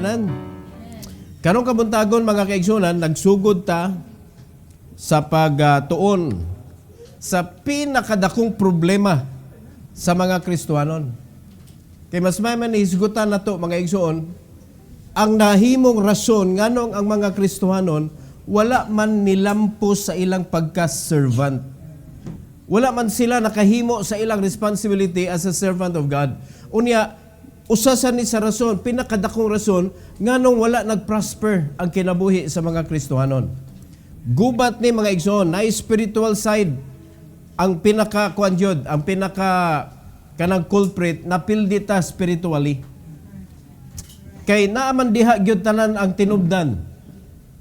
tanan. Karong kabuntagon mga kaigsunan, nagsugod ta sa pagtuon sa pinakadakong problema sa mga Kristiyanon. Kay mas may man hisgutan nato mga igsoon, ang nahimong rason nganong ang mga Kristiyanon wala man nilampos sa ilang pagka-servant. Wala man sila nakahimo sa ilang responsibility as a servant of God. Unya, usasan ni sa rason, pinakadakong rason, nganong wala nag-prosper ang kinabuhi sa mga Kristiyanon. Gubat ni mga igsoon, na spiritual side, ang pinaka-kuanjod, ang kanang culprit, napildi ta spiritually. Kay naaman diha gyud tanan ang tinubdan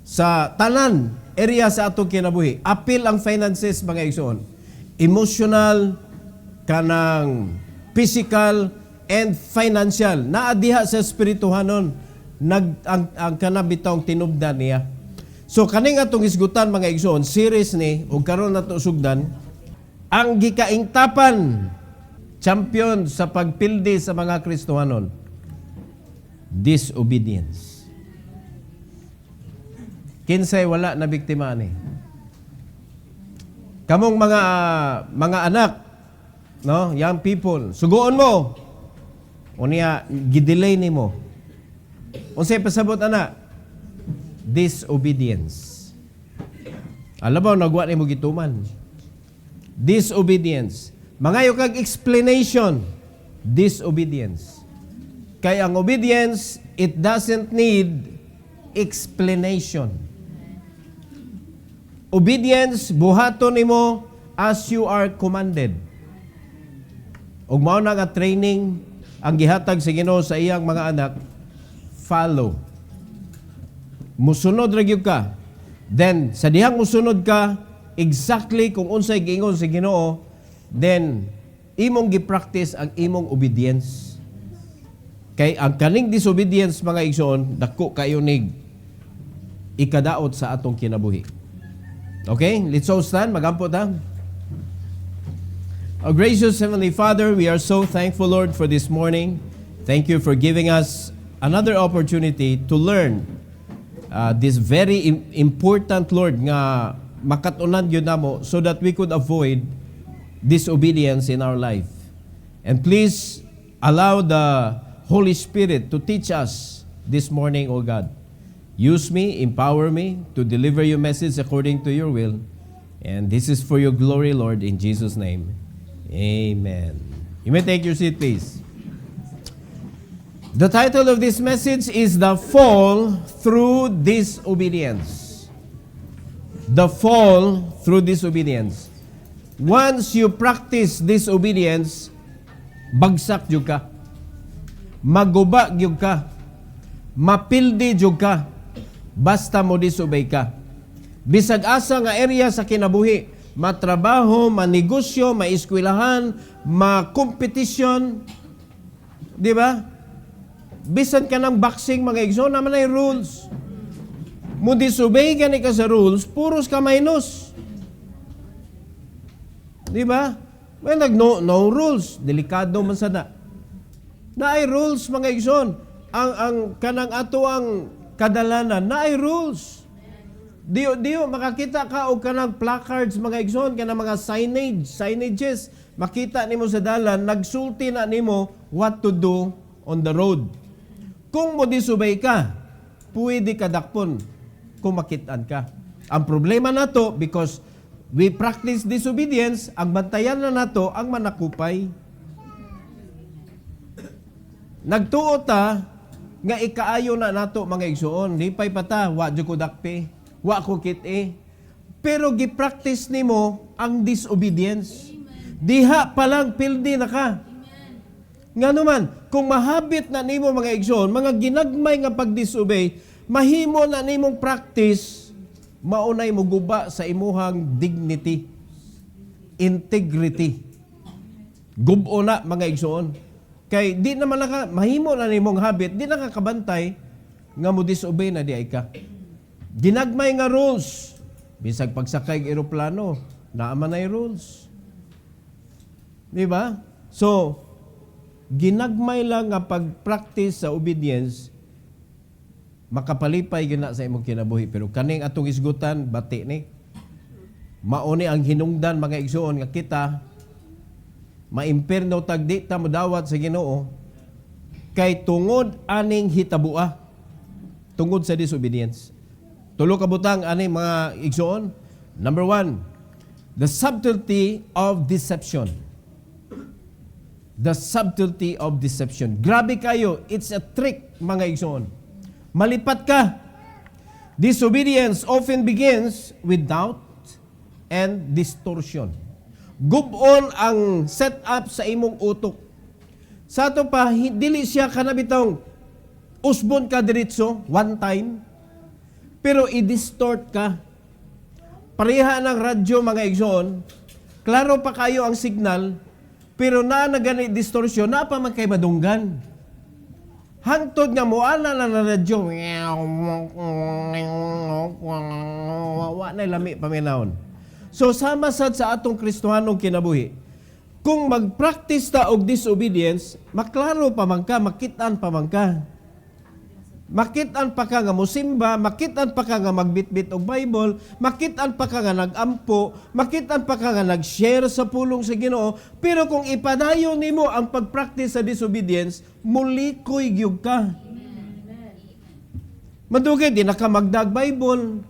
sa tanan area sa atong kinabuhi. Apil ang finances mga igsoon. Emotional, kanang physical, and financial. Naa diha sa spirituhanon ang kanabitong tinubdan niya. So kaning atong isgutan mga igsoon, series ni ug karon nato sugdan ang gikaingtapan champion sa pagpildi sa mga Kristiyanon. Disobedience. Kinsay wala na biktima ni. Kamong mga anak, no, young people, suguon mo. Unya gidelay nimo. Unsay pasabot ana? Disobedience. Alam mo nagwa nimo gituman. Disobedience. Mangayo kag explanation. Disobedience. Kay ang obedience, it doesn't need explanation. Obedience, buhaton nimo as you are commanded. Ug mao na nga training ang gihatag sa Ginoo sa iyang mga anak, follow. Musunod ra gyud ka. Then sa dihang musunod ka exactly kung unsay giingon sa Ginoo, then imong gi-practice ang imong obedience. Kay ang kaning disobedience mga igsoon, dako kayo nig ikadaot sa atong kinabuhi. Okay, let's all stand. Magampo ta. Our gracious Heavenly Father, we are so thankful, Lord, for this morning. Thank you for giving us another opportunity to learn this very important, Lord, nga makatunan yun namo so that we could avoid disobedience in our life. And please allow the Holy Spirit to teach us this morning, O God. Use me, empower me to deliver your message according to your will. And this is for your glory, Lord, in Jesus' name. Amen. You may take your seat, please. The title of this message is The Fall Through Disobedience. The Fall Through Disobedience. Once you practice disobedience, bagsak jud ka. Maguba jud ka. Mapildi jud ka. Basta mo disobey ka. Bisag asa nga area sa kinabuhi, matrabaho, manegosyo, maeskwelahan, makompetisyon, di ba? Bisan ka ng boxing, mga igsoon, naman ay rules. Mo disobey ka ni ka sa rules, puros ka minus. Di ba? May no rules, delikado man sana. Na ay rules, mga igsoon. Ang kanang ato ang kadalanan na ay rules. Diyo makakita ka og kanang placards mga igsoon kanang mga signages makita nimo sa dalan nagsulti na nimo what to do on the road. Kung mo disobey ka, pwede ka dakpon kung makitaan ka. Ang problema nato because we practice disobedience, ang bantayan na nato ang manakupay. Nagtuo ta nga ikaayo na nato mga igsoon, lipay pata, wa jud ko dakpe, wa ko kit-e. Pero gi-practice nimo ang disobedience. Diha pa lang pildi na ka. Nga naman, kung mahabit na nimo mga igsoon, mga ginagmay nga pag-disobey, mahimo na nimong practice, maunay mo guba sa imuhang dignity, integrity. Gubo na mga igsoon. Kay di naman mahimo na nimong habit, di nakakabantay nga mo disobey na di ay ka. Ginagmay nga rules. Bisag pagsakay ng eroplano, naaman na rules. Di ba? So, ginagmay lang nga pag-practice sa obedience, makapalipay gina sa imong kinabuhi. Pero kaning atong isgutan, bati ni. Mauni ang hinungdan mga igsoon nga kita, maimperno tagdi ta modawat sa Ginoo, kay tungod aning hitabua, tungod sa disobedience. Tulo ka butang aning mga igsoon. Number 1, the subtlety of deception. The subtlety of deception. Grabe kayo, it's a trick mga igsoon. Malipat ka. Disobedience often begins with doubt and distortion. Gubon ang setup sa imong utok. Sa ato pa, dili siya kanabitong usbon ka diretso, one time, pero i-distort ka. Pareha ng radyo mga igsoon, klaro pa kayo ang signal, pero na gani distortion, na pa man kay madunggan. Hangtod nga moala na radyo, wa na lami paminahon. So sama sad sa atong Kristohanong kinabuhi, kung mag-practice ta og disobedience, maklaro pa man ka, makitaan pa man ka. Makitaan pa ka nga musimba, makitaan pa ka nga magbitbit og Bible, makitaan pa ka nga nagampo, makitaan pa ka nga nag-share sa pulong sa Ginoo, pero kung ipadayon nimo ang pag-practice sa disobedience, mulikoy gyud ka. Madugay di na ka magdag Bible,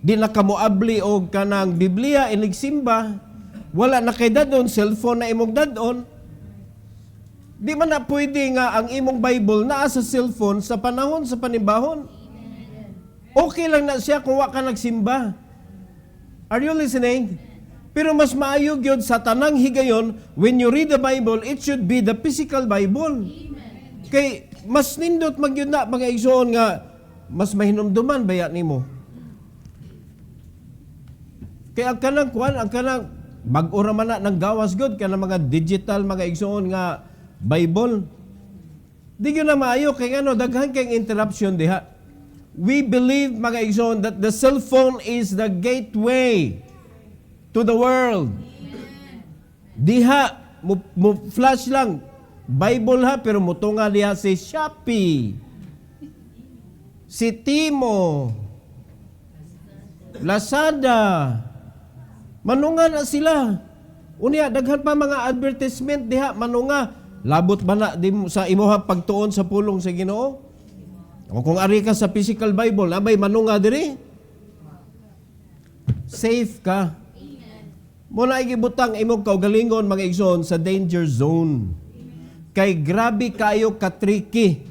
di na ka moabli og kanang Biblia inigsimba, wala na kay dadon cellphone na imong dadon. Di man na pwede nga ang imong Bible naa sa cellphone sa panahon sa panimbahon. Okay lang na siya kung wa ka nagsimba. Are you listening? Pero mas maayo gyud sa tanang higayon, when you read the Bible, it should be the physical Bible. Kay mas nindot magyud na mga igsoon nga mas mahinumduman baya nimo. Kay ang kanang kuan, ang kanang bag-ora man na ng gawas god kanang mga digital mga igsoon nga Bible. Di yun na maayo kay ano, daghan kayong interruption diha. We believe mga igsoon that the cell phone is the gateway to the world. Diha, mo flash lang Bible ha, pero mutunga diha si Shopee, si Timo, Lazada, manunga na sila. Unya, daghan pa mga advertisement diha, manunga. Labot ba na di sa imuha pagtuon sa pulong sa Ginoo? O kung ari ka sa physical Bible, abay manunga diri. Safe ka. Muna igibutang imong kaugalingon mga igsoon sa danger zone. Kay grabe kayo ka-tricky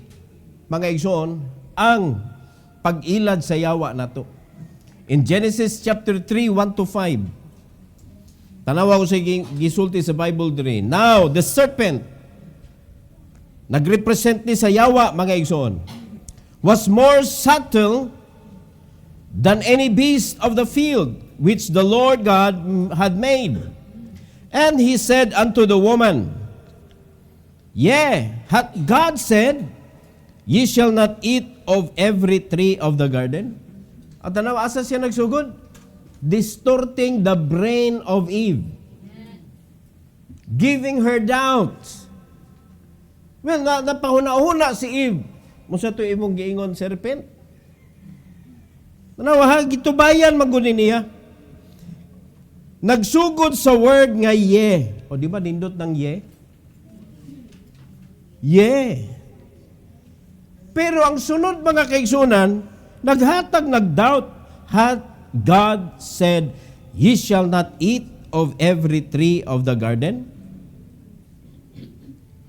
mga igsoon ang pag-ilad sa yawa nato. In Genesis chapter 3, 1-5, tanawa ko sa gisulti sa Bible diri. Now, the serpent, nagrepresent ni sa yawa, mga igsoon, was more subtle than any beast of the field which the Lord God had made. And he said unto the woman, Yea, hath God said, Ye shall not eat of every tree of the garden? At tanaw, asa siya nagsugod? Distorting the brain of Eve. Giving her doubts. Well, napahuna-huna si Eve. Musa to imong giingon serpent. Manawa, gitubayan magunin niya. Nagsugod sa word nga ye. O di ba nindot ng ye? Ye. Pero ang sunod mga kaigsunan, naghatag nagdoubt. Hath God said, Ye shall not eat of every tree of the garden?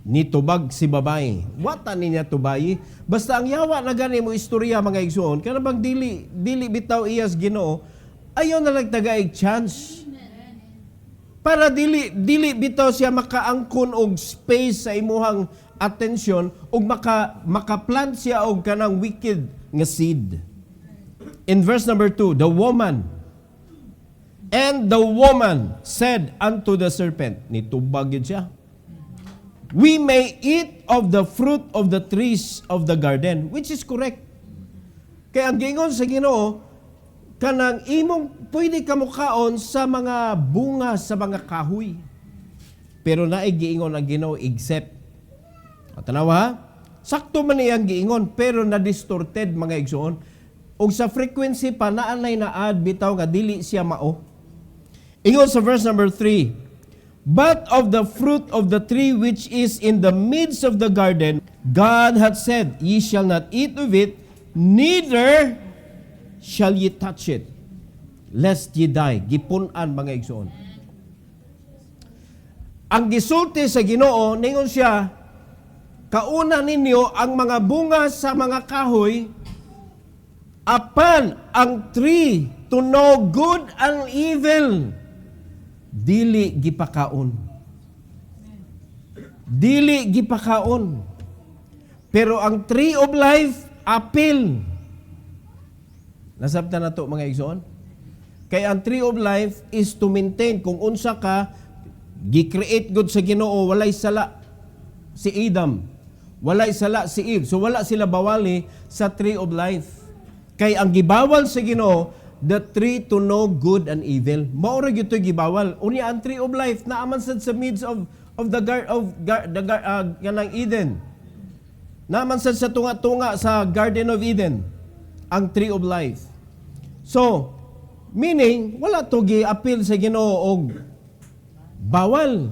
Nitubag si babae. Wata niya tubayi. Basta ang yawa na gani mo istorya mga igsoon, kana bang dili bitaw iyas Ginoo, ayaw na nagtagaig chance. Para dili bitaw siya makaangkon og space sa imuhang atensyon ug makaplant siya og kanang wicked nga seed. In verse number 2, the woman said unto the serpent, nitubag yun siya, We may eat of the fruit of the trees of the garden, which is correct. Kaya ang gingon sa Ginoo, kanang imong pwede ka mukaon sa mga bunga sa mga kahoy. Pero naay giingon ang Ginoo except. At tanawa ha? Sakto man iyang giingon, pero na-distorted mga igsoon. O sa frequency pa, naanay na add bitaw nga dili siya mao. Ingon sa verse number 3, "But of the fruit of the tree which is in the midst of the garden, God hath said, Ye shall not eat of it, neither shall ye touch it, lest ye die." Gipunan mga igsoon. Ang gisulti sa Ginoo, ningon siya, kauna ninyo ang mga bunga sa mga kahoy, apan ang tree to know good and evil, dili gipakaon. Dili gipakaon. Pero ang tree of life, apil. Nasabtan na to mga igsoon? Kaya ang tree of life is to maintain kung unsa ka gi-create good sa Ginoo, walay sala si Adam, walay sala si Eve. So wala sila bawali sa tree of life. Kay ang gibawal sa Ginoo, the tree to know good and evil. Mao ra gyud gibawal. Unya ang tree of life na aman sad sa midst of the ganang Eden. Naman sad sa tunga-tunga sa Garden of Eden, ang tree of life. So, meaning wala to gi-appeal sa Ginoo og bawal.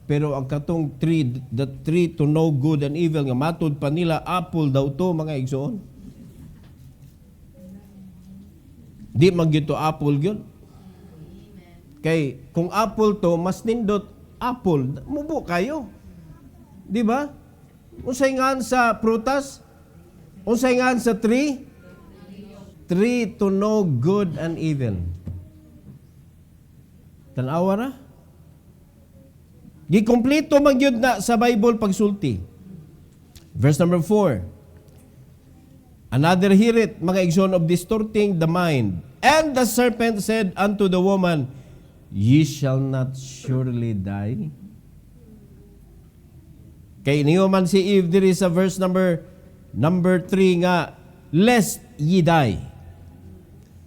Pero ang katong tree, the tree to know good and evil, nga matud pa nila, apple daw to mga igsoon. Di man gyud to apple gyud. Kay kung apple to, mas nindot apple, mubo kayo. Di ba? Unsay ngan sa prutas? Unsay ngan sa tree? Tree to know good and evil. Tanawa na? Gikompleto man gyud na sa Bible pagsulti. Verse number 4. "Another heareth, mga igsoon, of distorting the mind. And the serpent said unto the woman, Ye shall not surely die." Kay niyo man si Eve diri sa verse number 3 nga, "Lest ye die."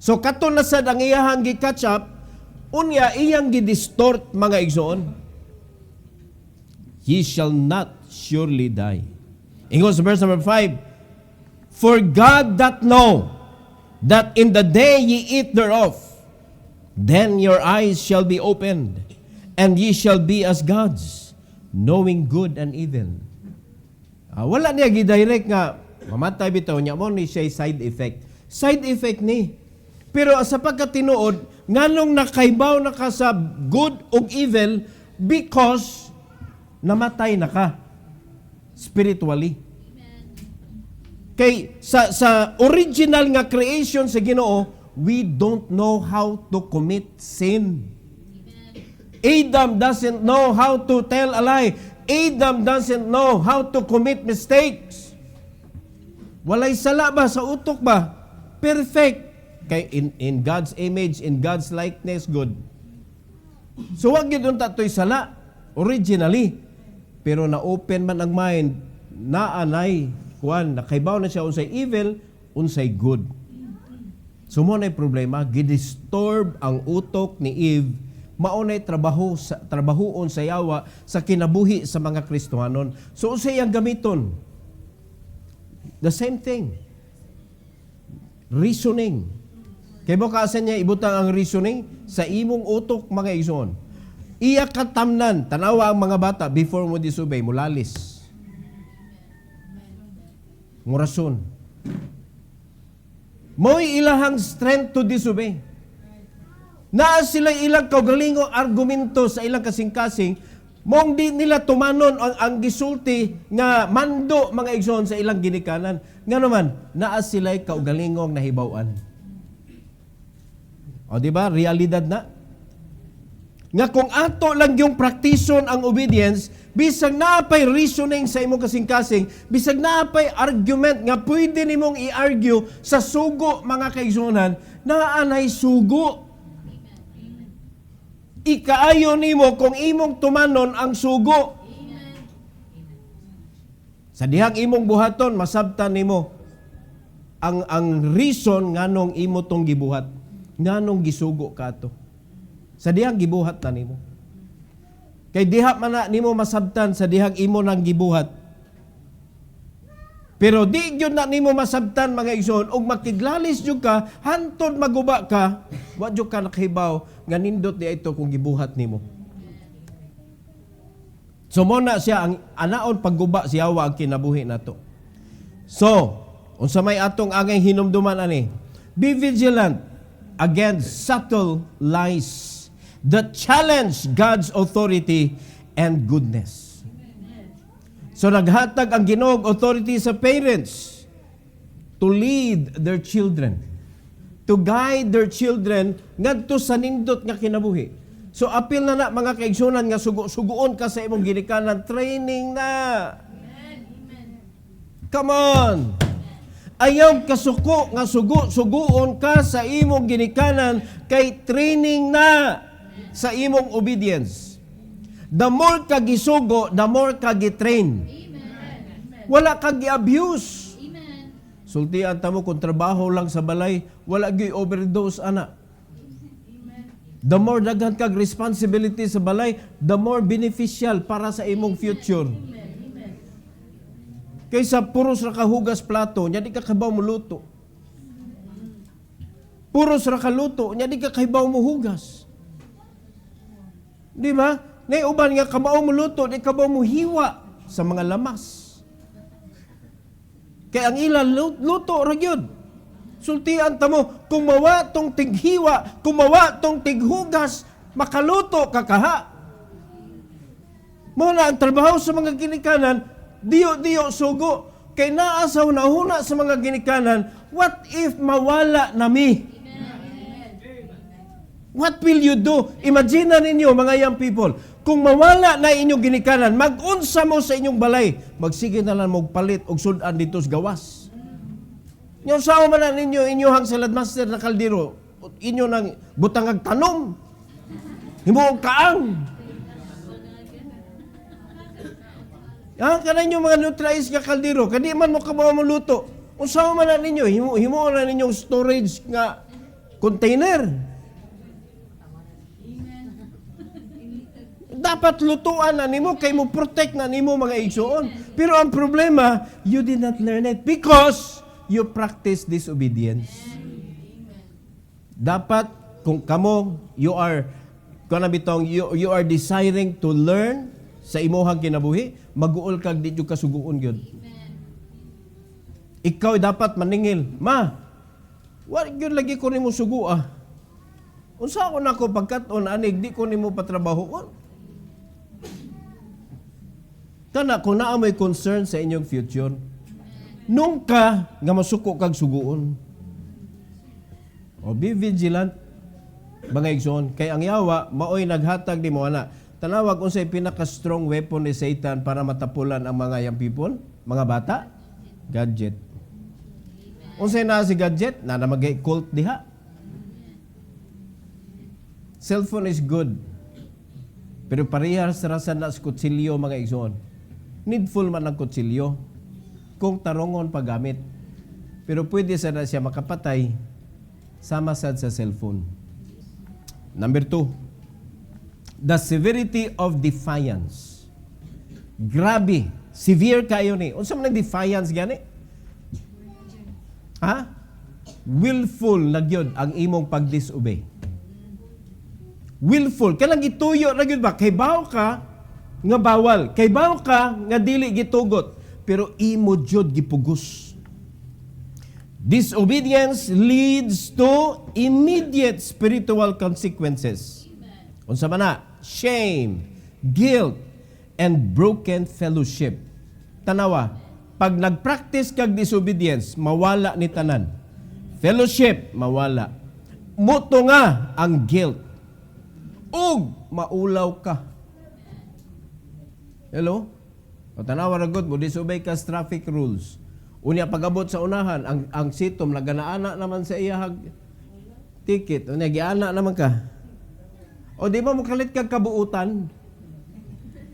So kato na sad ang iyahang gi-catch up, unya iyang gi-distort mga igsoon. Ye shall not surely die. Ingon sa verse number 5, "For God doth know that in the day ye eat thereof, then your eyes shall be opened, and ye shall be as gods, knowing good and evil." Wala niya gidirect nga mamatay bitaw niya mo ni siya side effect. Side effect ni. Pero sa pagkatinuod, nganong nakaibaw na ka sa good ug evil because namatay na ka spiritually. Kay sa original nga creation sa Ginoo, we don't know how to commit sin. Adam doesn't know how to tell a lie. Adam doesn't know how to commit mistakes. Walay sala ba sa utok ba? Perfect. Kay in God's image, in God's likeness, good. So wag gyud unta toy sala originally. Pero na-open man ang mind, naanay, nakaibaw na siya unsay evil, unsay good. So mo na'y problema, gidisturb ang utok ni Eve, maunay trabahoon sa yawa sa kinabuhi sa mga Kristohanon. So unsay ang gamiton? The same thing. Reasoning. Kay mo kaasan niya ibutang ang reasoning sa imong utok mga igsoon. Iya katamnan, tanawa ang mga bata, before mo disobey, mulalis. Ngurason. Mo'y ilahang strength to disobey. Naa sila ilang kaugalingong argumento sa ilang kasing-kasing, mong di nila tumanon ang gisulti nga mando mga igsoon sa ilang ginikanan. Nga naman, naa sila'y kaugalingong nahibawan. O diba, realidad na? Nga kung ato lang yung praktison ang obedience, bisag naapay reasoning sa imong kasing-kasing, bisag naapay argument nga pwede nimong i-argue sa sugo mga kaigsunan, naanay sugo. Ikaayo nimo kung imong tumanon ang sugo. Sa dihang imong buhaton, masabtan nimo ang reason nganong imo tong gibuhat, nganong gisugo kato. Sa dihang gibuhat na nimo. Kay diha man na nimo masabtan sa dihang imo nang gibuhat. Pero di gyud na nimo masabtan mga igsoon ug makiglalis jud ka hantod maguba ka, wa jud ka nakahibaw nga nindot di ito kung gibuhat nimo. So mo na siya ang anaon pagguba siya wa ang kinabuhi nato. So, unsa may atong angay hinumduman ani? Be vigilant against subtle lies that challenge God's authority and goodness. So naghatag ang Ginoo authority sa parents to lead their children, to guide their children ngadto sa nindot nga kinabuhi. So apil na mga kaigsunan nga suguon ka sa imong ginikanan, training na. Come on. Ayaw kasuko nga suguon ka sa imong ginikanan kay training na sa imong obedience. The more ka gisugo, the more ka gitrain. Wala ka gi-abuse. Sultian ta mo kung trabaho lang sa balay, wala gi-overdose ana. The more daghan kag responsibility sa balay, the more beneficial para sa imong future. Kaysa puros ra ka hugas plato, nya di ka kabaw mo luto. Puros ra ka luto, nya di ka kabaw mo hugas. Di ba? Nay uban nga kabaw mo luto, di kabaw mo hiwa sa mga lamas. Kaya ang ilan luto ra gyud. Sultian ta mo kung mawa tong tighiwa, kung mawa tong tighugas, makaluto ka kaha. Mo na ang trabaho sa mga ginikanan, diyo sugo. Kay naa sa hunahuna sa mga ginikanan, what if mawala nami? What will you do? Imagine ninyo mga young people, kung mawala na inyong ginikanan, mag-unsa mo sa inyong balay, magsige na lang magpalit og sudan dito sa gawas. Yung sao man na ninyo, inyohang salad master na kaldero, inyo nang butangag tanom, himuog kaang. Yan ka na inyo mga neutralize ka kaldero, kadi man mo kabawa mo luto. Kung sao man na ninyo, himo na ninyong storage nga container. Dapat lutuan na nimo kay mo protect na nimo mga igsoon. Pero ang problema, you did not learn it because you practice disobedience. Dapat kung kamo you are you are desiring to learn sa imuhang kinabuhi, mag-uol kag di jud kasuguon gyud. Ikaw dapat maningil, ma. Wa gyud lagi ko nimo sugua. Unsa ako nako pagkat-on anig di ko nimo patrabahoon. Kana kung naa may concern sa inyong future, nung ka nga masuko kag suguon. O be vigilant, mga igsoon. Kay ang yawa, maoy naghatag di mo ana. Tanawag unsay pinaka-strong weapon ni Satan para matapulan ang mga young people, mga bata? Gadget. Unsay na si gadget? Na mag-cult diha. Cellphone is good. Pero parehas rasan na sa kutsilyo mga igsoon. Needful man ang kutsilyo kung tarongon paggamit. Pero pwede sana siya makapatay sama sad sa cellphone. Number 2, the severity of defiance. Grabe, severe kayo ni. Unsa man ang defiance gani? Ha? Willful na gyud ang imong pag-disobey. Willful, kanang gituyo na gyud ba? Kay bawo ka nga bawal. Kay bawo ka nga dili gitugot. Pero imo jud gipugos. Disobedience leads to immediate spiritual consequences. Unsa man na? Shame, guilt, and broken fellowship. Tanawa, pag nagpractice kag disobedience, mawala ni tanan. Fellowship, mawala. Muto nga ang guilt. Ug maulaw ka. Hello? O tanawa ra gud mo disobey ka sa traffic rules. Unya pag-abot sa unahan, ang sitom naganaana naman sa iyahag ticket. Unya giana naman ka. O di ba mo kalit kag kabuutan?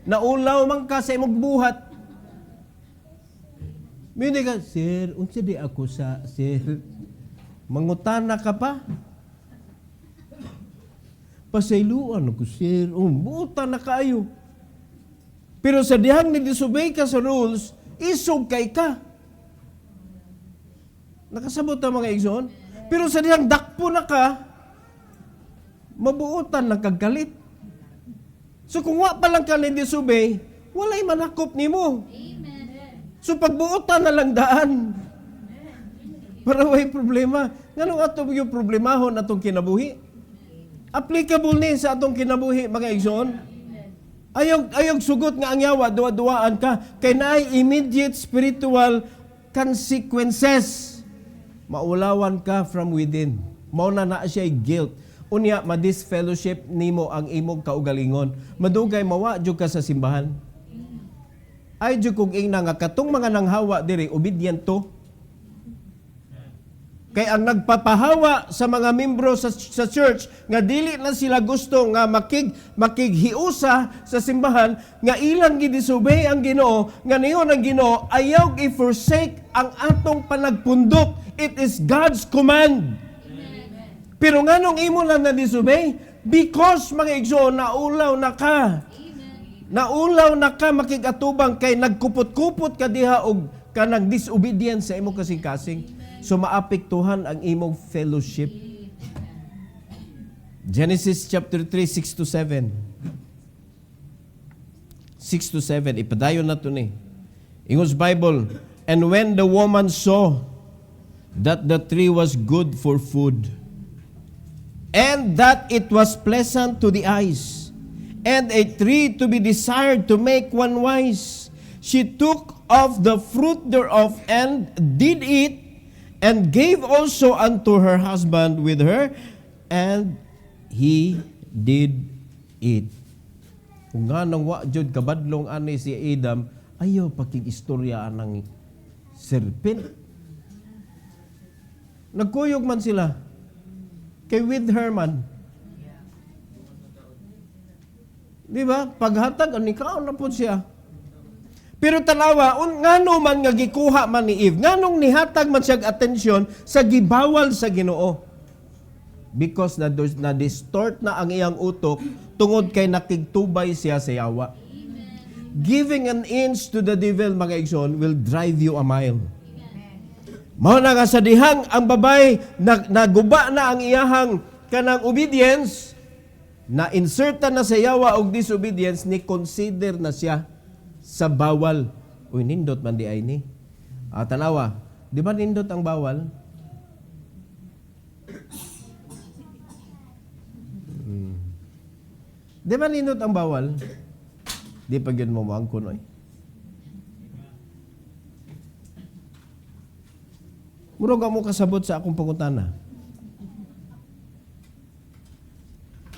Naulaw man ka sa imong buhat. Mini ka, sir, unsa di ako sa sir? Mangutana ka pa? Pasayluan ako, sir. Buutan na kayo. Pero sa dihang ni disobey ka sa rules, isog kay ka. Nakasabot ang mga igsoon. Pero sa diyang dakpo na ka, mabuotan ng kagkalit. So kung wa pa lang ka ni-disobey, walay manakop nimo. So pagbuotan na lang daan. Para way problema. Nganong ato yung problemahon atong kinabuhi? Applicable ni sa atong kinabuhi, mga igsoon. Ayog sugot nga ang yawa, duwa-duwaan ka. Kay naay immediate spiritual consequences. Maulawan ka from within. Mao na siya guilt. Unya, ma-disfellowship nimo ang imong kaugalingon. Madugay mawa jud ka sa simbahan. Ay jud kung ing nga katong mga nanghawa diri obedient to. Kay ang nagpapahawa sa mga membro sa church nga dili na sila gusto nga makighiusa sa simbahan nga ilang gidisobey ang Ginoo nga niyon ang Ginoo ayaw i-forsake ang atong panagpundok. It is God's command. Pero nganong imo lang na-disobey? Because, mga igsoon, naulaw na ka. Naulaw na ka makigatubang kay nagkupot-kupot ka diha og kanang disobedience sa imong kasing-kasing. So maapektuhan ang imong fellowship. Genesis chapter 3, 6 to 7. 6 to 7. Ipadayon na ito ni. Ingos Bible. And when the woman saw that the tree was good for food, and that it was pleasant to the eyes, and a tree to be desired to make one wise, she took of the fruit thereof and did eat, and gave also unto her husband with her, and he did eat. Kung nga nang wajud kabadlong ani si Adam, ayaw pakig-istorya ng serpent. Nagkuyog man sila. Kay with her man. Di ba? Paghatag, anikaon na po siya. Pero tanawa, ngano man nga gikuha man ni Eve, nganong nihatag man siyang atensyon sa gibawal sa Ginoo. Because na-distort na ang iyang utok tungod kay nakigtubay siya sa yawa. Giving an inch to the devil, mga igsoon, will drive you a mile. Mao na nga sa dihang ang babay naguba na ang iyahang kanang obedience, na insertan na sa yawa og disobedience, ni consider na siya sa bawal. Uy, nindot man di ay ni. Tanawa, di ba nindot ang bawal? Di ba nindot ang bawal? Di pa yun mo ang kunoy. Murag mo kasabot sa akong pangutana.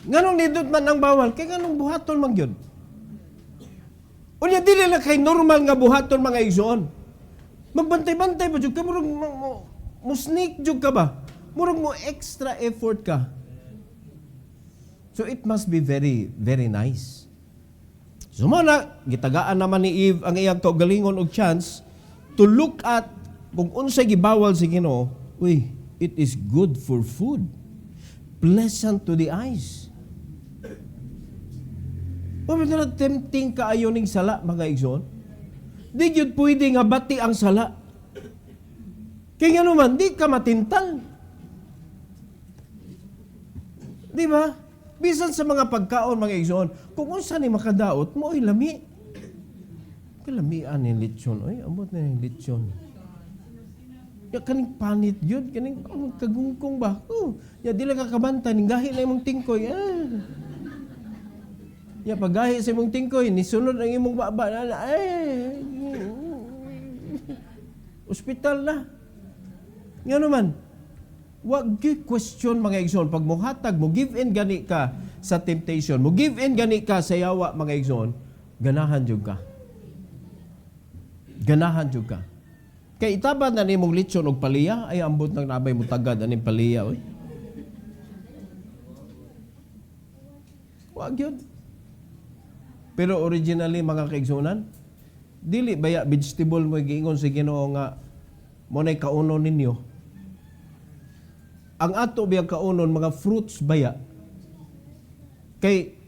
Nganong nindot man ang bawal? Kaya nganong buhaton man yun? Unya, dili lang kay normal nga buhaton, mga igsoon. Magbantay-bantay pa dyan ka. Murag mo sneak dyan ka ba? Murag mo extra effort ka. So it must be very, very nice. So mana, gitagaan naman ni Eve ang iyang kaugalingon og chance to look at kung unsay gibawal si Ginoo. Uy, it is good for food. Pleasant to the eyes. Pwede na tempting kaayo ning sala, mga igsoon. Di yun pwede nga bati ang sala. Kaya nga naman, di ka matintal. Di ba? Bisan sa mga pagkaon, mga igsoon, kung unsa ni makadaot, mo ay lami. Kalamian ni lechon. Ay, abot na yung lechon. Ya kaning panit yun, kaning kagungkong ba? Ya di lang kakabanta, ning gahi na imong tingkoy. Ya paggahi sa imong tingkoy, nisunod ang imong baba na, ospital na. Nga naman, wag question, mga igsoon, pag mo hatag mo, give in gani ka sa temptation, mo give in gani ka sa yawa, mga igsoon, ganahan jud ka. Ganahan jud ka. Kay itaban na nimong lechon og paliya, ay ambot nang nabay mo tagad aning paliya, oy. Wag yun. Pero originally, mga kaigsunan, dili baya vegetable mo giingon sa Ginoo nga mo nay kaunon ninyo. Ang ato biyang kaunon, mga fruits baya. Kay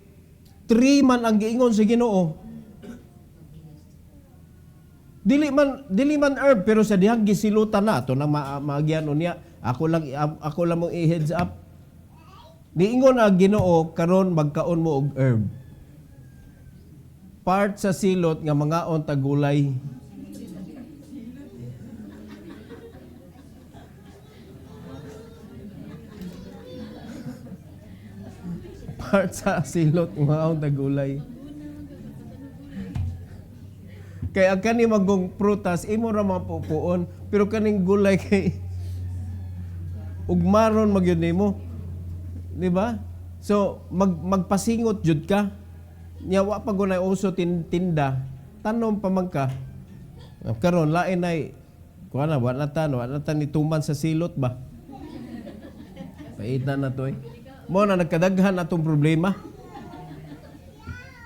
3 man ang giingon sa Ginoo. Dili man herb pero sa dihang gisilutan na to nang maagyan unya. Ako lang mo i-heads up. Niingon ang Ginoo karon magkaon mo og herb. Part sa silot nga mangaon tagulay. Part sa silot nga mangaon tagulay. Kaya ang kani magong prutas, imo ra mapupuon, pero kaning gulay kay ugmaron magyud nimo. Di ba? So, magpasingot jud ka. Nya wa pa gunay uso tinda, tanom pa man ka. Karon lain ay kuana wa na tan nituman sa silot ba? Paita na to eh. Mo na nagkadaghan atong problema.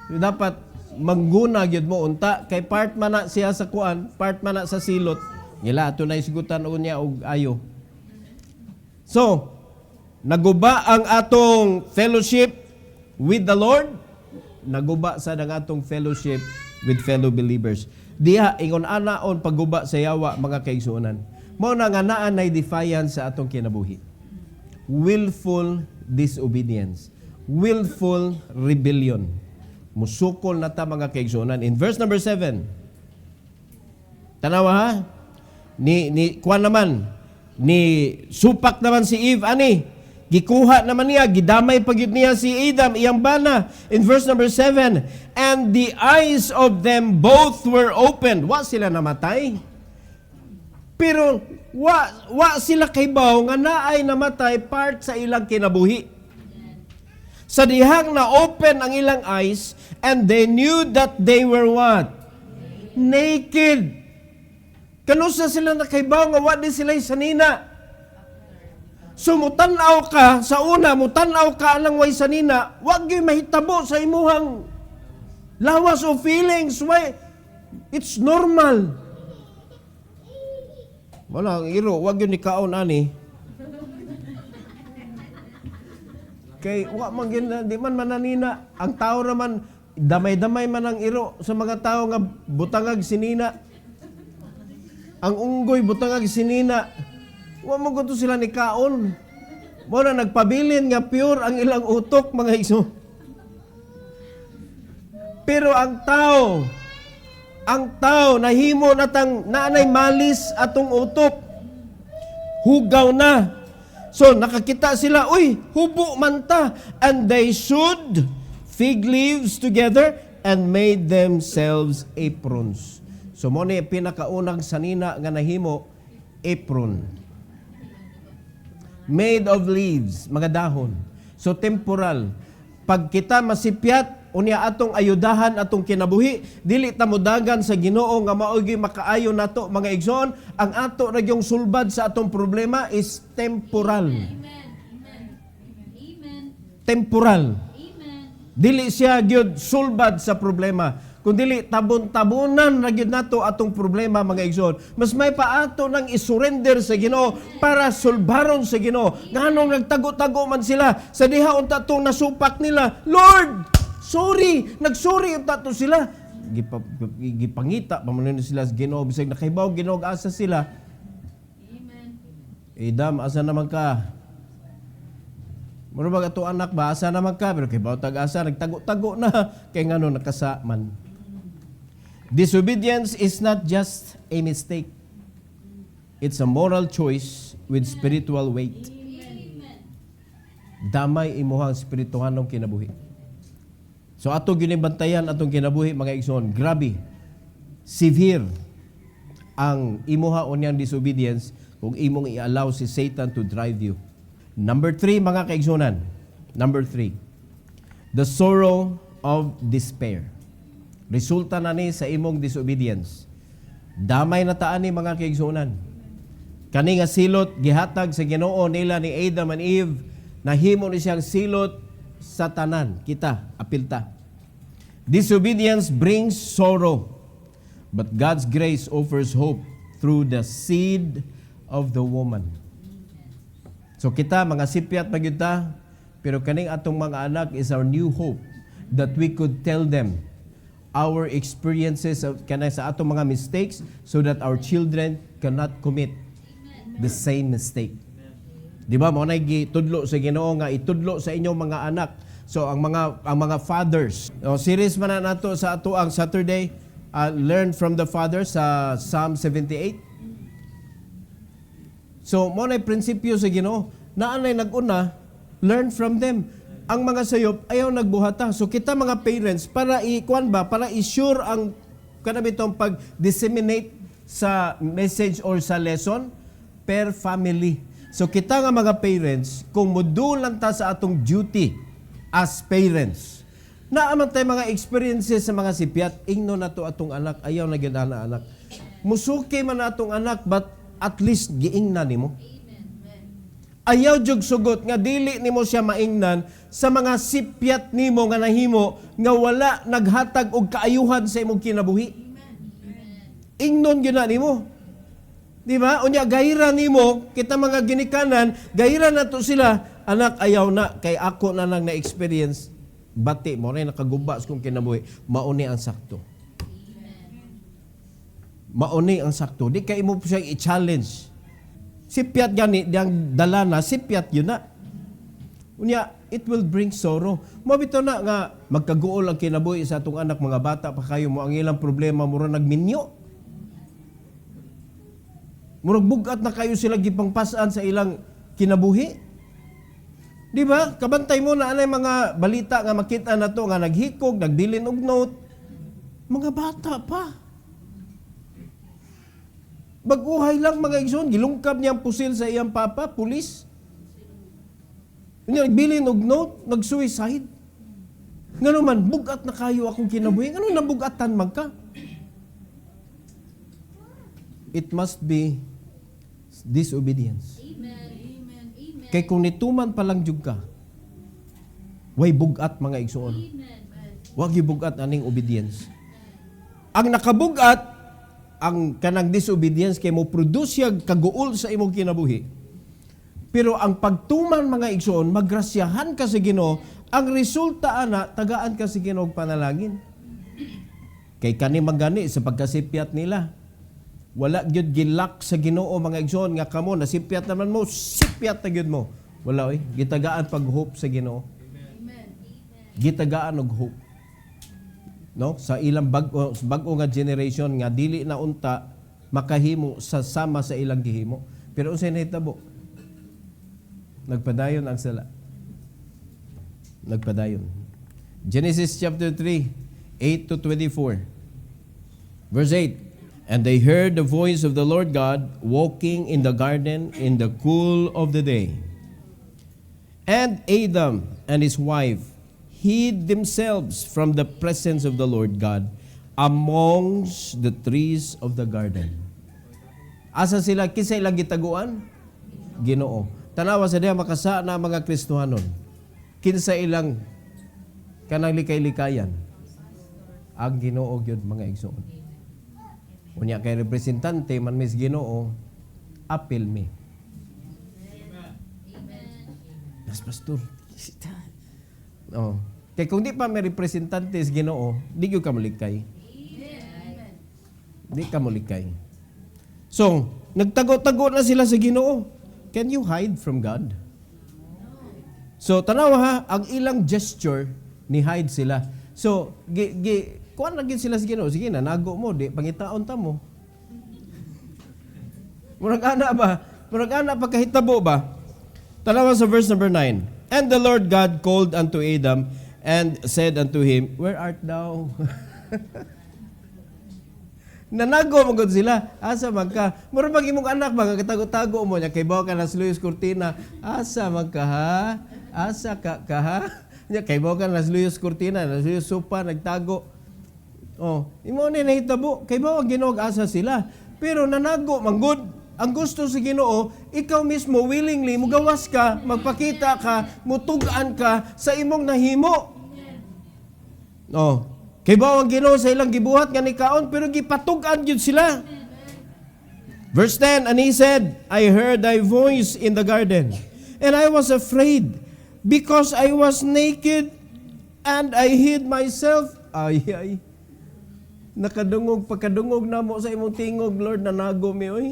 So, dapat mangguna gyud mo unta kay part man na siya sa kuan, part man na sa silot. Nila ato na isgutan unya og ayo. So, naguba ang atong fellowship with the Lord, naguba sa ang atong fellowship with fellow believers. Diha ingon anaon pagguba sa yawa mga kaigsuonan. Mao na nga naa nay defiance sa atong kinabuhi. Willful disobedience, willful rebellion. Musukol na ta mga kaigsuonan. In verse number 7, tanawa ha, kuan naman, ni supak naman si Eve, ani, gikuha naman niya, gidamay pagyud niya si Adam, iyang bana. In verse number 7, and the eyes of them both were opened. Wa sila namatay. Pero, wa sila kaybaw nga naay namatay part sa ilang kinabuhi. Sa dihang na-open ang ilang eyes, and they knew that they were what? Naked. Kanusa sila nakaibaw nga wa di sila sanina. So mutanaw ka sa una, mutanaw ka anang way sanina, wag gyud mahitabo sa imuhang lawas o feelings. Why? It's normal. Wala ang iro, wag gyud ni kaon ani. Kay wa man di man mananina. Ang tao naman damay-damay man ang iro sa mga tao nga butangag sinina. Ang unggoy butangag sinina. Wa mo gusto sila ni kaon. Mo na nagpabilin nga pure ang ilang utok mga igso. Pero ang tao nahimo natang naanay malis atong utok. Hugaw na. So, nakakita sila, uy, hubo man ta. And they sewed fig leaves together and made themselves aprons. So, mo ni pinakaunang sanina nga nahimo, apron. Made of leaves, mga dahon. So, temporal. Pag kita masipyat, unya atong ayudahan atong kinabuhi, dili ta modagan sa Ginoo nga maoy makaayo nato mga igsoon. Ang ato ra gyung sulbad sa atong problema is temporal. Amen. Temporal. Amen. Dili siya gyud sulbad sa problema, kundi tabon-tabunan ra gyud nato atong problema mga igsoon. Mas may paato nang isurrender sa Ginoo para sulbaron sa Ginoo. Nganong nagtago-tago man sila sa diha unta tong nasupak nila, Lord, sorry, nagsorry yung tato sila. Gipangita, pamunin sila sa Ginoo. Bisag nakaibaw, Ginoo, asa sila. Amen. Idam, asa naman ka? Muro ba ito anak ba? Asa naman ka? Pero kaibaw tag-asa, nagtago-tago na. Kaya nga no, nakasaman. Disobedience is not just a mistake. It's a moral choice with spiritual weight. Damay imuhang spirituhanong kinabuhi. So ato ginibantayan atong kinabuhi mga igsoon. Grabe. Severe ang imuha unyang disobedience kung imong i-allow si Satan to drive you. Number 3 mga kaigsunan. Number 3. The sorrow of despair. Resulta na ni sa imong disobedience. Damay na taan ni mga kaigsunan. Kani nga silot gihatag sa Ginoo nila ni Adam and Eve, nahimo ni siyang silot sa tanan, kita, apilta. Disobedience brings sorrow, but God's grace offers hope through the seed of the woman. So kita, mga sipyat magyuta, pero kaning atong mga anak is our new hope that we could tell them our experiences sa atong mga mistakes so that our children cannot commit the same mistake. Di ba? Mo na gitudlo sa Ginoo nga itudlo sa inyong mga anak. So ang mga fathers, series man na nato sa ato ang Saturday, learn from the fathers sa Psalm 78. So mo na prinsipyo sa Ginoo, naanay naguna, learn from them. Ang mga sayop ayaw nagbuhata. So kita mga parents para para i-sure ang kanabitong pag-disseminate sa message or sa lesson per family. So kita nga mga parents, kung mudulan ta sa atong duty as parents, naaman tayo mga experiences sa mga sipiat, ingno na to atong anak, ayaw na gyud ana anak. Musuki man na atong anak, but at least giingnan nimo. Ayaw jug sugot nga dili nimo siya maingnan sa mga sipiat nimo nga nahimo nga wala naghatag og kaayuhan sa imong kinabuhi. Ingnon gyud na nimo. Di ba? Unya gahira nimo kita mga ginikanan, gahira na to sila, anak ayaw na kay ako na lang na experience bati mo ray nakagubas kung kinabuhi, mauni ang sakto. Mauni ang sakto. Di kay mo siya i-challenge. Sipiat gani diyang dala na, sipiat yun na. Unya, it will bring sorrow. Mabito na nga, magkaguol ang kinabuhi sa atong anak, mga bata pa kayo mo, ang ilang problema, mura nagminyo. Murag bugat na kayo sila gipangpasaan sa ilang kinabuhi. Di ba? Kabantay mo na anay mga balita nga makita na to, nga naghikog, nagbilin og note. Mga bata pa. Baguhay lang mga igsoon, gilungkab niya ang pusil sa iyang papa, pulis. Nagbilin og note, nag-suicide. Ngano man, bugat na kayo akong kinabuhi. Ngano na bugatan magka? It must be disobedience. Amen. Kay kung nituman pa lang jud ka, way bugat mga igsoon. Wag bugat aning obedience. Ang nakabugat, ang kanang disobedience kay mo produce siya kaguol sa imong kinabuhi. Pero ang pagtuman mga igsoon, magrasyahan ka sa Ginoo, ang resulta ana tagaan ka sa Ginoo panalangin. Kay kani magani sa pagkasipiat nila. Wala gyud gilak sa Ginoo mga igsoon nga kamo nasipiat naman mo, sipiat na gyud mo. Wala oy, gitagaan pag hope sa Ginoo. Amen. Gitagaan og hope. No, sa ilang bag-o nga generation nga dili na unta makahimo sa sama sa ilang gihimo. Pero unsay nahitabo? Nagpadayon ang sala. Nagpadayon. Genesis chapter 3, 8 to 24. Verse 8. And they heard the voice of the Lord God walking in the garden in the cool of the day. And Adam and his wife hid themselves from the presence of the Lord God amongst the trees of the garden. Asa sila? Kinsa ilang gitaguan? Ginoo. Tanawa sa diha makasa na mga Kristohanon. Kinsa ilang kanang likay-likayan? Ang Ginoo gyud mga igsoon. Unya kay representante man mis Ginoo, apil me. Yes, pastor. Oh. Kay kung di pa may representante sa Ginoo, di gyud ka malikay. Di ka malikay. So, nagtago-tago na sila sa Ginoo. Can you hide from God? So, tanawa ha, ang ilang gesture ni hide sila. So, kuan lagi sila sa Ginoo, sige na, nago mo, di, pangitaon ta mo. Murag ana ba? Murag ana pagkahitabo ba? Tanawa sa verse number 9. And the Lord God called unto Adam and said unto him, where art thou? Nanago mo gud sila. Asa man ka? Murag mag imong anak ba katago-tago mo nya kay bawa ka na Luis Cortina. Asa man ka ha? Asa ka ha? Nya kay bawa ka na Luis Cortina, na Luis Sopa nagtago. Oh, imo ni nahitabo kay bawa Ginoo asa sila. Pero nanago man gud. Ang gusto sa Ginoo, ikaw mismo willingly mugawas ka, magpakita ka, mutugan ka sa imong nahimo. Oh, kay bawang Ginoo sa ilang gibuhat nga ni kaon pero gipatugan gyud sila. Verse 10, and he said, I heard thy voice in the garden, and I was afraid because I was naked and I hid myself. Ay. Nakadungog, pagkadungog na mo sa imong tingog, Lord, nanago mi, oy.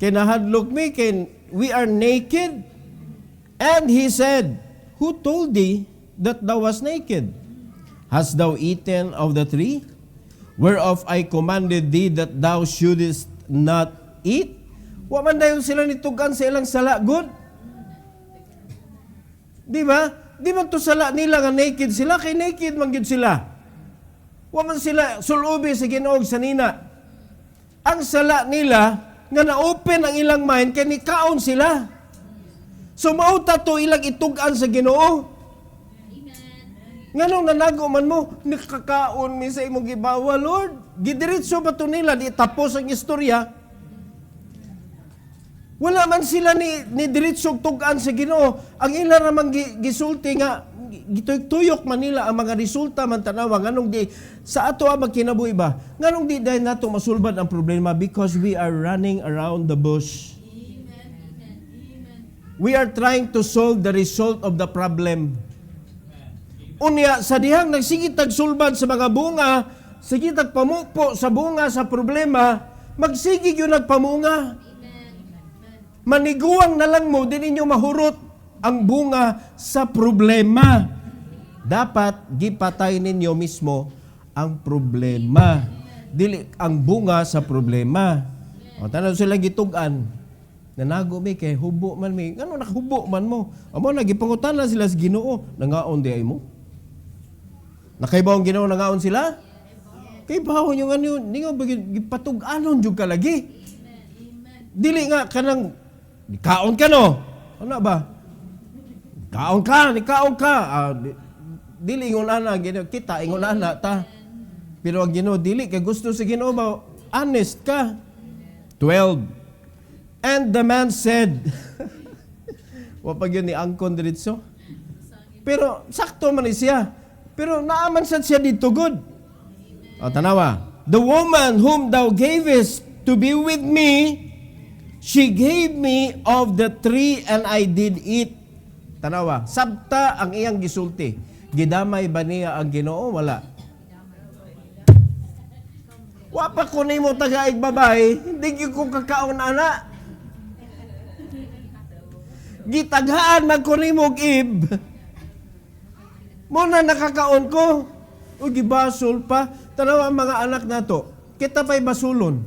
Kay nahadlok mi, kay we are naked. And he said, who told thee that thou was naked? Hast thou eaten of the tree, whereof I commanded thee that thou shouldest not eat? Wa man dayon sila nitugan sa ilang sala, good? Di ba? Di man to sala nila nga naked sila, kay naked man gyud sila. Wa man sila sulubi sa Ginoo sa nina. Ang sala nila nga na-open ang ilang mind kay nikaon sila. So mauta to ilang itugan sa Ginoo. Nganong nanago man mo, nakakaon mi sa imong gibawa, Lord. Gidiretso ba to nila, di tapos ang istorya. Wala man sila ni diretsong tugan sa Ginoo. Ang ila namang gisulti nga, gituyok man nila ang mga resulta man tanawa. Nganong di, sa ato ang magkinabuhi ba? Nganong di dahil nato masulbad ang problema because we are running around the bush. We are trying to solve the result of the problem. Unya, sa dihang nagsigit tagsulbad sa mga bunga, sige tagpamupo sa bunga sa problema, magsigig yung nagpamunga. Maniguang na lang mo, din inyo mahurot ang bunga sa problema. Dapat gipatay ninyo mismo ang problema. Dili ang bunga sa problema. O tanaw sila gitugan. Nanago mi kay hubo man mi. Ngano nakahubo man mo? Amo nagipangutana sila sa Ginoo, nangaon di ay mo. Nakaibaw ang Ginoo nangaon sila? Kay bawo yung ano, ningo gipatug-anon jud ka lagi. Dili nga kanang kaon ka no? Ano ba? Kaon ka. Dili ingon ana Ginoo, kita ingon ana ta. Pero ang Ginoo dili kay gusto sa Ginoo ba honest ka. 12. And the man said, wa pag yun ni angkon diretso. Pero sakto man siya. Pero naaman sad siya dito good. O tanawa, the woman whom thou gavest to be with me, she gave me of the tree and I did eat. Tanawa, sabta ang iyang gisulti. Gidamay ba niya ang Ginoo? Wala. Wa pa ko nimo tagaig babae, hindi ko kakaon ana. Gitaghaan man ko nimo ib. Mo na nakakaon ko. O gibasol pa. Tanawa ang mga anak nato. Kita pa'y basulon.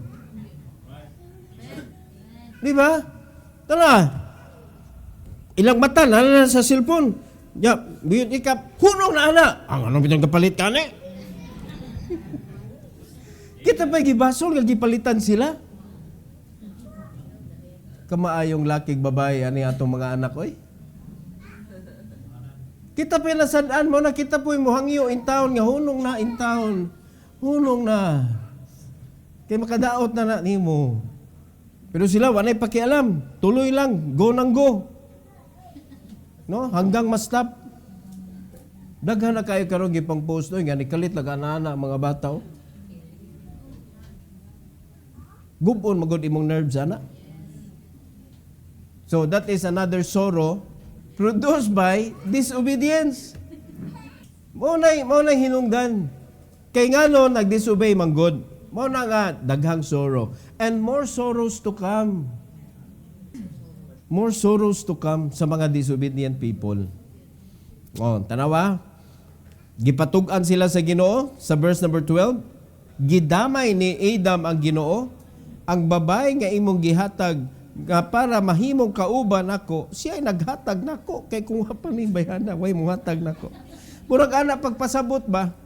Di ba? Tara. Ilang mata na sa cellphone. Ya, biyot ikap. Hunong na ana. Ang anong pinagkapalit ka ni? Kita pa'y gibasol. Gipalitan sila. Kamaayong lakig babae. Ani atong mga anak, oy. Kita pa nasadaan mo na kita po'y muhangyo in town nga hunong na in town. Hunong na. Kay makadaot na nimo. Pero sila wanay pakialam. Tuloy lang, go nang go. No, hanggang ma-stop. Daghan na kayo karon gipang post oy nga nikalit lang ana mga bata. Oh. Gubon magod imong nerves ana. So that is another sorrow produced by disobedience. Mao na hinungdan. Kay ngano nagdisobey man God. Mao na nga daghang sorrow and more sorrows to come. More sorrows to come sa mga disobedient people. Oh, tanawa. Gipatug-an sila sa Ginoo sa verse number 12. Gidamay ni Adam ang Ginoo, ang babae nga imong gihatag nga para mahimong kauban ako, siya ay naghatag nako kay kung wa pa ni bayana, way mo hatag nako. Murag ana pagpasabot ba?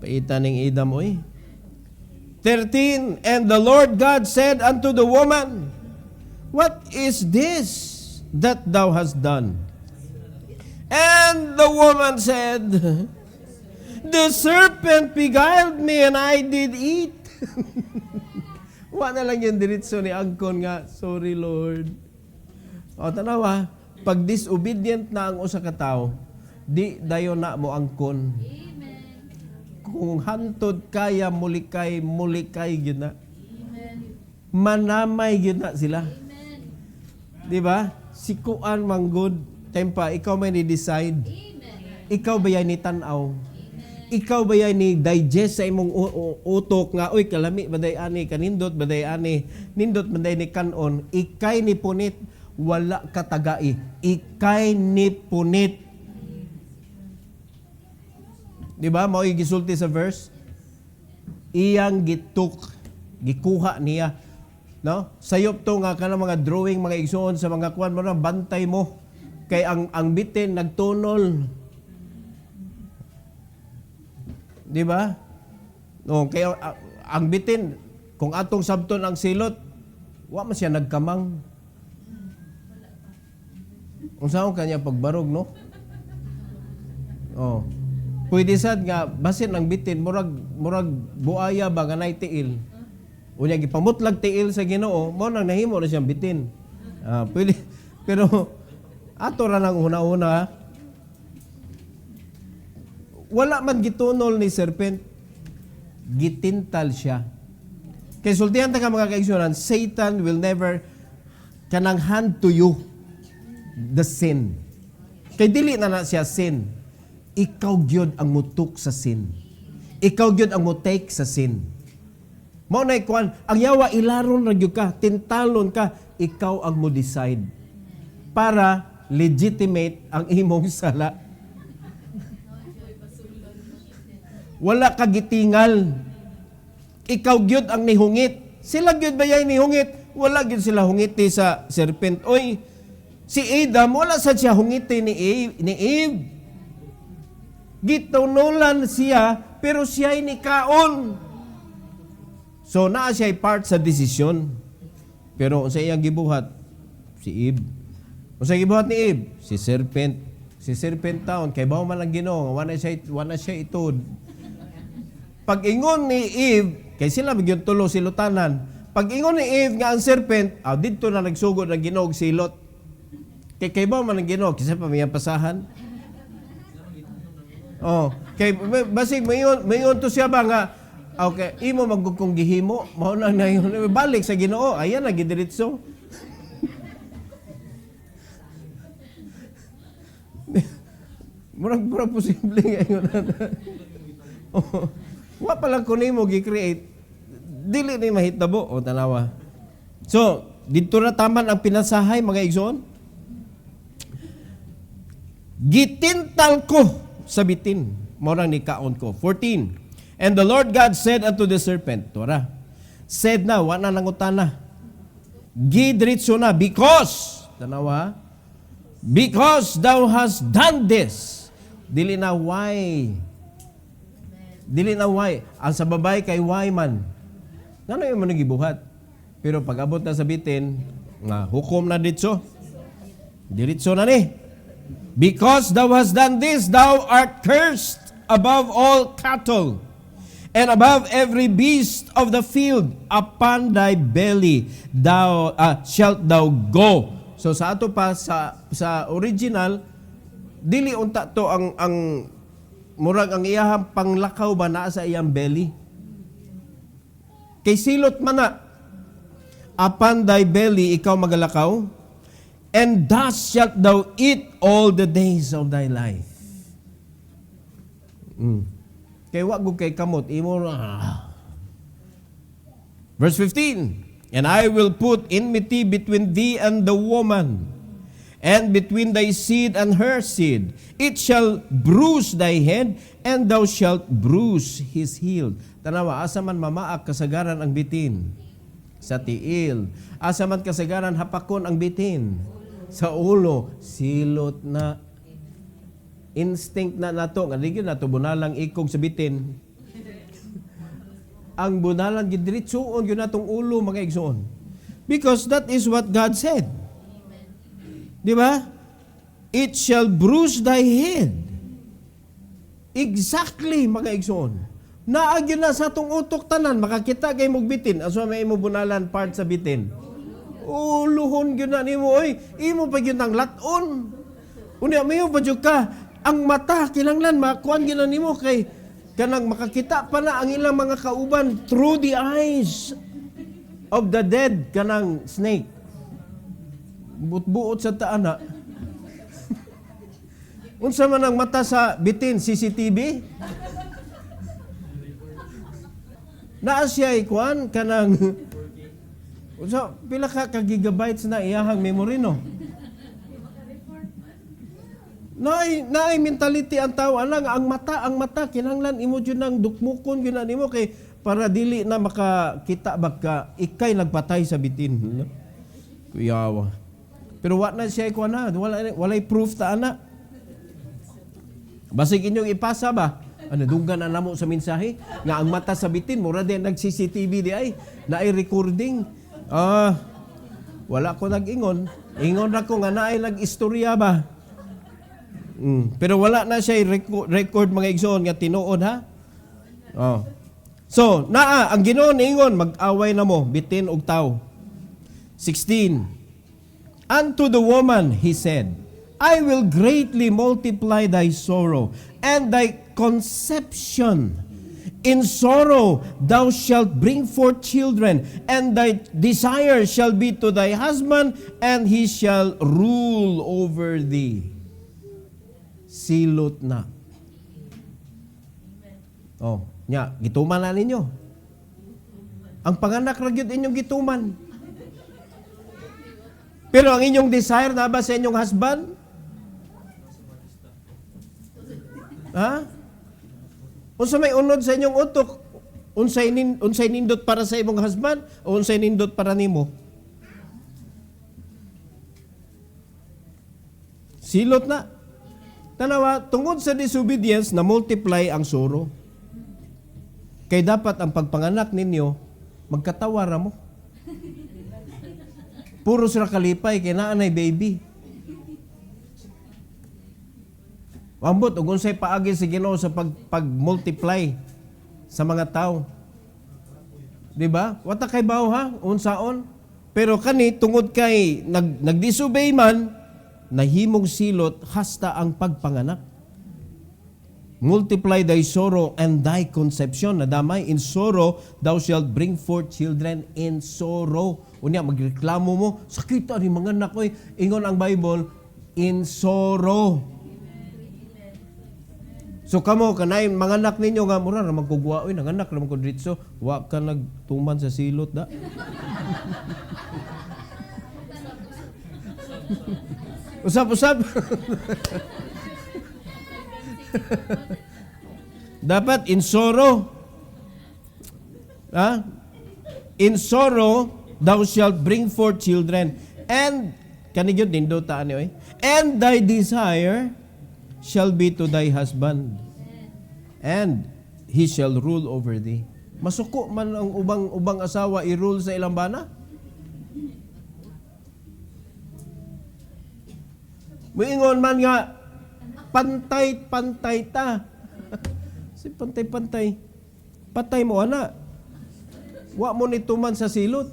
Paita ning Adam oy. 13, and the Lord God said unto the woman, what is this that thou hast done? And the woman said, the serpent beguiled me and I did eat. Wa na lang yung diretso ni Angkon nga, sorry Lord. O tanawa, pag disobedient na ang usa ka tawo, di dayon na mo angkon. Kung hantod kaya mulikay gyud na. Manamay gyud na sila. Di ba? Sikuan manggod tempa ikaw may ni-decide. Ikaw ba yan ni tan-aw? Ikaw ba yan ni digest sa imong utok nga, uy, kalami, baday ani, kanindot, baday ani, nindot, baday ni kanon, ikay ni punit, wala katagai. Ikay ni punit. Di ba? Mao gisulti sa verse. Iyang gituk, gikuha niya. No? Sayop to nga kanang mga drawing, mga igsoon sa mga kuan mo na bantay mo. Kay ang bitin nagtunol. Di ba? No, kaya ang bitin kung atong sabton ang silot, wa man siya nagkamang. Unsaon kanya pagbarog, no? Oh. Pwede sad nga basin ang bitin murag buaya ba nga nay tiil. Unya gipamutlag tiil sa Ginoo, mo nang nahimo na siyang bitin. Pwede pero ato ra nang una-una wala man gitunol ni serpent, gitintal siya. Kay sultihan ta ka mga kaigsunan, Satan will never kanang hand to you the sin. Kay dili na siya sin. Ikaw gyud ang mutuk sa sin. Ikaw gyud ang mutake sa sin. Mao na ikuan, ang yawa ilaron ra gyud ka, tintalon ka, ikaw ang mo decide para legitimate ang imong sala. Wala ka gitingal. Ikaw gyud ang nihungit. Sila gyud bayay nihungit. Wala gyud sila hungiti sa serpent. Oy, si Adam wala sad siya hungiti ni Eve. Gitunulan siya, pero siya'y nikaon. So, naa siya'y part sa desisyon. Pero, sa iyang gibuhat, si Eve. Kung sa gibuhat ni Eve, si serpent. Si serpent taon, kay bawa man ang Ginoo, wana siya itod. Pag ingon ni Eve, kay sila bigyan tulo silutanan. Pag ingon ni Eve nga ang serpent, dito na nagsugod ng Ginoo silot. Kay bawa man ang Ginoo, kasi pa may pasahan. Oh, kay basig mayon to siya ba nga okay, imo magkung gihimo, mao na yun, balik sa Ginoo, ayan na gidiretso. Murag posible ngayon. Oh, wa pa lang kun nimo gi-create, dili ni mahitabo o tanawa. So, dito na taman ang pinasahay mga igsoon. Gitintal ko sa bitin. Morang ni kaon ko. 14. And the Lord God said unto the serpent, Tora, said na, wala nangutana. Gidritso na, because, tanawa, because thou hast done this. Dili na why. Dili na why. Ang sa babay kay why man. Ngano yung manigibuhat? Pero pag abot na sa bitin, nga hukom na ditso. Diritso na ni. Because thou hast done this, thou art cursed above all cattle, and above every beast of the field. Upon thy belly shalt thou go. So sa ato pa sa original, dili unta to ang murag ang iyahang panglakaw ba naa sa iyang belly. Kay silot man na, upon thy belly ikaw magalakaw, and thus shalt thou eat all the days of thy life. Kay wag kay kamot imo Verse 15. And I will put enmity between thee and the woman, and between thy seed and her seed. It shall bruise thy head, and thou shalt bruise his heel. Tanawa, asa man mamaak kasagaran ang bitin? Sa tiil. Asa man kasagaran hapakon ang bitin? Sa ulo, silot na. Instinct na nato, nga ligid nato bunalang ikog sa bitin. Ang bunalang gidritsuon gyud natong ulo mga igsoon. Because that is what God said. Di ba? It shall bruise thy head. Exactly mga igsoon. Naagyo na sa atong utok tanan makakita kay mog bitin. Aso may imo bunalan part sa bitin. Luhon gyud na nimo oy, imo pa gyud nang laton. Unya mayo pa jud ka ang mata kinahanglan makuan gyud na nimo kay kanang makakita pa na ang ilang mga kauban through the eyes of the dead kanang snake. Buot-buot sa taana. Unsa man ang mata sa bitin, CCTV? Naa siya ikuan kanang so, pila ka gigabytes na iyahang memory no? Naay mentality ang tao anang ang mata kinahanglan imo jud nang dukmukon gyud nimo kay para dili na makakita baka ikay nagpatay sa bitin. No? Kuyawa. Pero wa na siya ikuan na walay proof ta ana. Basig inyong ipasa ba? Ano dunggan na namo sa mensahe nga ang mata sa bitin mura din nag CCTV di ay naay recording. Wala ko nag-ingon. Ingon ako nga naay nag-istorya ba? Pero wala na siya record mga igsoon nga tinuod ha. So, ang Ginoo ingon mag-away na mo bitin og tawo. 16. Unto the woman he said, I will greatly multiply thy sorrow and thy conception. In sorrow thou shalt bring forth children, and thy desire shall be to thy husband, and he shall rule over thee. Silot na. Gituman na ninyo. Ang panganak ra gyud inyong gituman. Pero ang inyong desire na ba sa inyong husband? Ha? Unsa may unod sa inyong utok? Unsay nindot para sa imong husband o unsay nindot para nimo? Silot na. Tanawa, tungod sa disobedience na multiply ang sorrow. Kay dapat ang pagpanganak ninyo magkatawara mo. Puro sila kalipay kay naanay baby. Ambot ug unsay paagi si Ginoo sa pag-multiply sa mga tao. Di ba? Wata kay bawo ha unsaon. Pero kani tungod kay nagdisobey man nahimong silot hasta ang pagpanganak. Multiply thy sorrow and thy conception. Nadamay, in sorrow thou shalt bring forth children in sorrow. Unya, magreklamo mo, sakit ni mga anak ko. Ingon ang Bible, in sorrow. So kamo, kanay mga anak ninyo nga, mura na magkugwa, nang anak na magkudritso, wa ka nagtuman sa silot da. Usap-usap. Dapat in sorrow. In sorrow thou shalt bring forth children, and kanigyo dindo ta ani and thy desire shall be to thy husband, and he shall rule over thee. Masuko man ang ubang asawa i-rule sa ilang bana? Moingon man nga, pantay-pantay ta. Si pantay-pantay. Patay mo, ana. Wa mo nituman sa silot.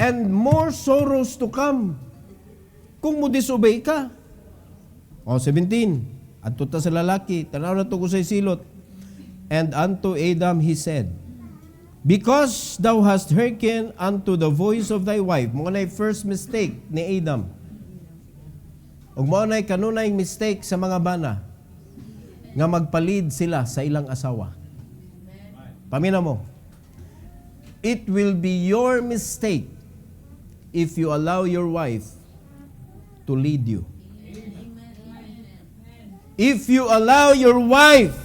And more sorrows to come. Kung mo disobey ka. 17. Adto ta sa lalaki. Tanaw na to ko sa silot. And unto Adam he said, because thou hast hearkened unto the voice of thy wife. Mga na first mistake ni Adam. Ug mao nay kanunay mistake sa mga bana nga magpalid sila sa ilang asawa. Pamina mo. It will be your mistake if you allow your wife to lead you. If you allow your wife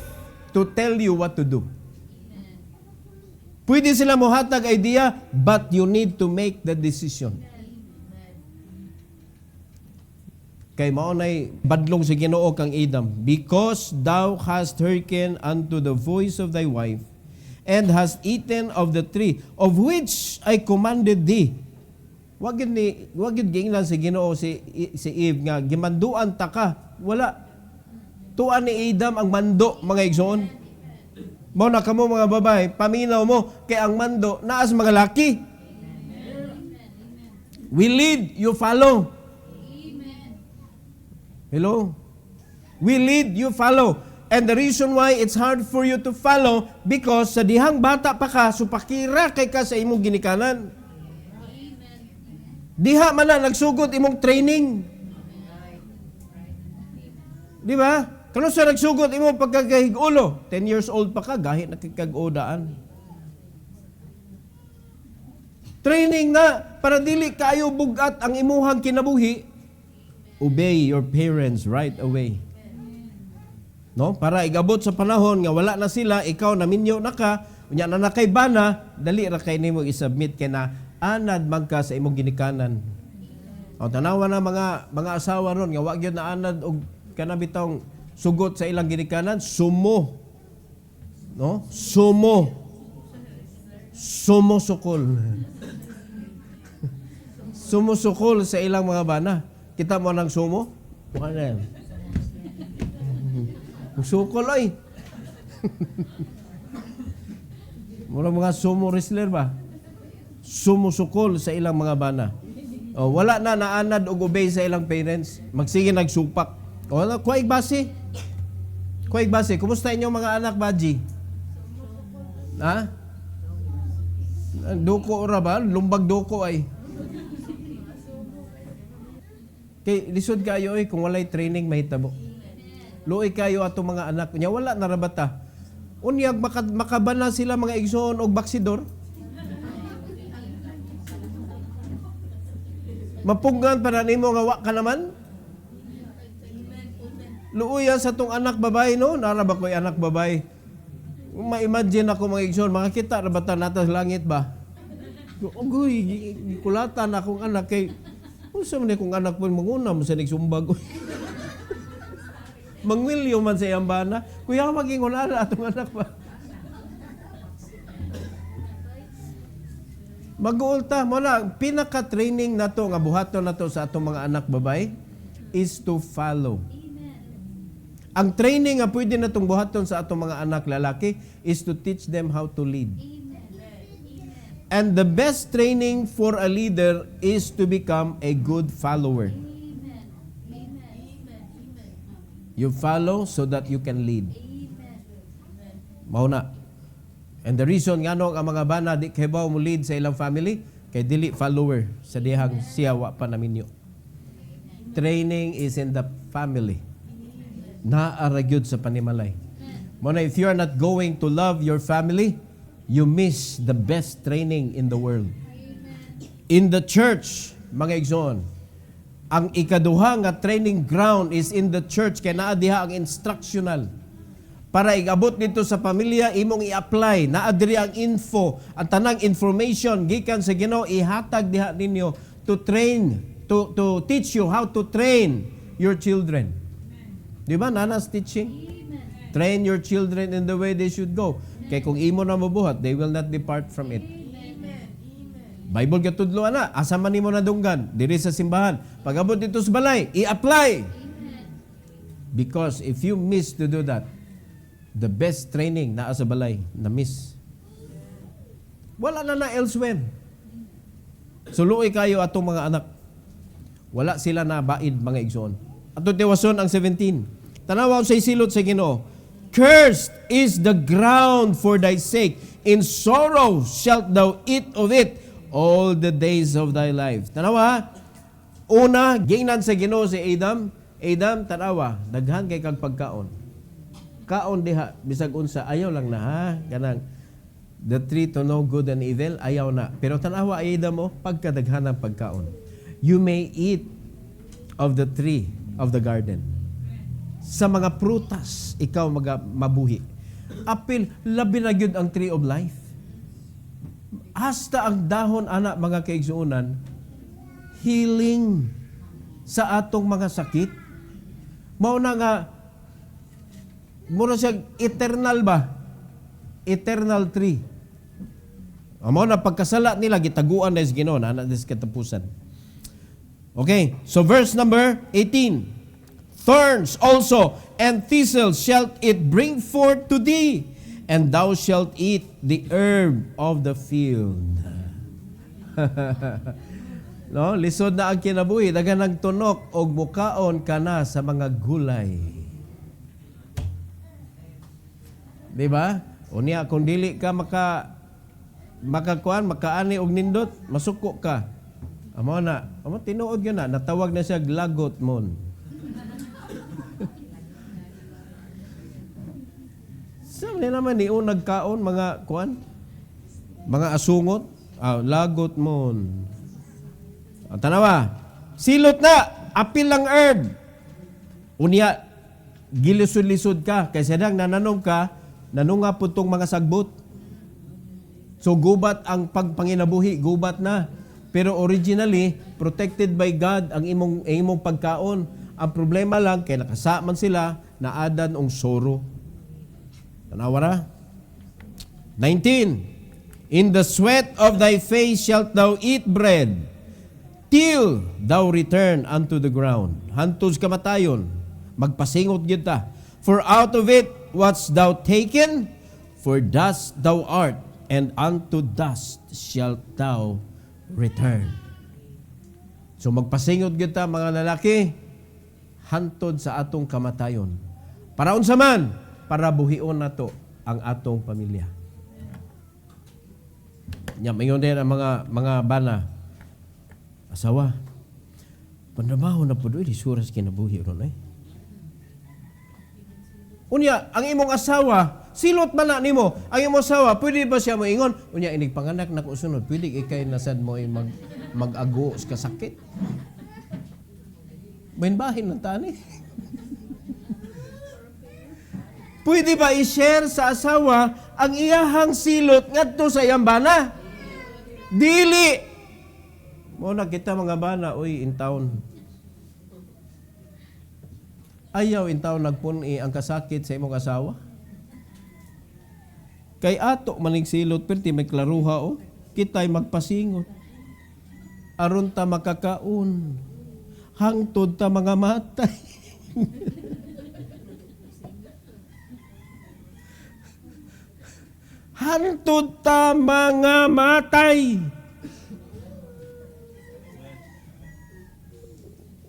to tell you what to do. Pwede sila mohatag idea, but you need to make the decision. Kay maunay badlong si Ginoo kang Adam, because thou hast hearkened unto the voice of thy wife, and hast eaten of the tree of which I commanded thee. Wag gid giingnan si Ginoo si Eve nga gimanduan ta ka. Wala. Tuan ni Adam ang mando, mga igsoon. Mao na kamo mga babae, paminaw mo kay ang mando naas mga laki. We lead, you follow. Hello? We lead, you follow. And the reason why it's hard for you to follow, because sa dihang bata pa ka, supakira kay ka sa imong ginikanan. Diha man na nagsugod imong training. Di ba? Kano sa nagsugod imo pagkakahig-ulo? 10 years old pa ka, gahi na kag-odaan. Training na para dili kayo bugat ang imuhang kinabuhi. Obey your parents right away. No? Para igabot sa panahon nga wala na sila, ikaw naminyo na ka, unya na nakay bana, dali ra kay nimo i-submit kay na anad man ka sa imong ginikanan. O tanawa na mga asawa ron nga wa gyud na anad og kanabitong sugot sa ilang ginikanan, sumo. No? Sumo. Sumusukol. Sumusukol sa ilang mga bana. Kita mo ng sumo? Ano yan? Sukol ay. Mura mga sumo wrestler ba? Sumusukol sa ilang mga bana. O, wala na naanad o obey sa ilang parents. Magsige nagsupak. O, kuwaig base. Kuwaig base. Kumusta inyong mga anak, Baji? Ha? Doko ora ba? Lumbag doko ay. Kay lisod kayo ay kung walay training mahitabo. Luoy kayo atong mga anak niya wala na rabata. Unyag makabana sila mga igsoon og baksidor. Mapunggan para nimo nga wa ka naman. Luoy sa tong anak babae no, nara ba ko'y anak babae. Ma-imagine ako mga igsoon, makakita rabata nata sa langit ba? Ugoy, kulatan akong anak kay unsa man kung anak po manguna mo sa nagsumbag. Mangwilyo man sa iyang bana. Kuya, maging unala atong anak pa. Mag-uulta mo na, pinaka-training na to, nga buhaton na to sa atong mga anak babay, is to follow. Ang training nga pwede na itong buhaton sa atong mga anak lalaki is to teach them how to lead. And the best training for a leader is to become a good follower. You follow so that you can lead. Mauna. And the reason nga no, ang mga bana di kahibaw mo lead sa ilang family, kay dili follower sa dihang siyawa pa namin yun. Training is in the family. Naaragyod sa panimalay. Mauna, if you are not going to love your family, you miss the best training in the world. In the church, mga igsoon, ang ikaduha nga training ground is in the church kay naa diha ang instructional. Para igabot dito sa pamilya, imong i-apply, naa diri ang info, ang tanang information gikan sa Ginoo ihatag diha ninyo to train, to teach you how to train your children. Di ba nanas teaching? Train your children in the way they should go. Kay kung imo na mabuhat, they will not depart from it. Bible katudlo ana, asa man nimo nadunggan diri sa simbahan. Pag-abot dito sa balay, i-apply. Because if you miss to do that, the best training na sa balay na miss. Wala na elsewhere. Suluoy kayo atong mga anak. Wala sila na baid mga igsoon. Ato tiwason ang 17. Tanawa sa isilot sa Ginoo. Cursed is the ground for thy sake. In sorrow shalt thou eat of it all the days of thy life. Tanawa, una, gingnan sa Ginoo si Adam. Adam, tanawa, daghan kay kag pagkaon. Kaon diha, bisag unsa, ayaw lang na ha. Kanang, the tree to know good and evil, ayaw na. Pero tanawa, Adam mo, pagkadaghan ng pagkaon. You may eat of the tree of the garden. Sa mga prutas, ikaw mabuhi. Apil, labi na gyud ang tree of life. Hasta ang dahon, anak, mga kaigsuunan, healing sa atong mga sakit. Mauna nga, muna siya eternal ba? Eternal tree. Mauna, pagkasala nila, gitaguan na is Ginoo, na is katapusan. Okay, so verse number 18. Thorns also and thistles shalt it bring forth to thee, and thou shalt eat the herb of the field. No, lisod na ang kinabuhi, dagan nagtunok og mukaon kana sa mga gulay. Di ba? Unya kung dili ka makaani og nindot, masuko ka. Amo na, tinuod gyud na, natawag na siya lagot mon. Ano naman niyo nagkaon mga kuan? Mga asungot, lagot mo. Tanawa, silot na, apil lang herb. Unya, gilisod-lisod ka, kaysa dang nananog ka, nanunga po tong mga sagbot. So gubat ang pagpanginabuhi, gubat na. Pero originally, protected by God ang imong pagkaon. Ang problema lang, kaya nakasaman sila, naadan ang soro. Tanawa na. 19. In the sweat of thy face shalt thou eat bread, till thou return unto the ground. Hantos kamatayon, magpasingot gyud ta. For out of it wast thou taken, for dust thou art, and unto dust shalt thou return. So magpasingot gyud ta mga lalaki, hantod sa atong kamatayon. Para unsa man, para buhion nato ang atong pamilya. Nya mayon din ang mga bana. Asawa. Pandabaho na po doon, di suras kinabuhi ron ay. Unya, ang imong asawa, silot man na nimo. Ang imong asawa, pwede ba siya moingon? Unya, inig panganak na kusunod. Pwede ikay nasad mo ay mag-ago sa kasakit. Bahin ng tani. Pwede ba i-share sa asawa ang iyahang silot ngadto sa iyang bana? Dili. Mo na kita mga bana, uy, in town. Ayaw in town nagpuni ang kasakit sa imong asawa. Kay ato maning silot perti may klaruha o. Kitay magpasingot. Aron ta makakaon. Hangtod ta mga matay. Hantod ta mga matay.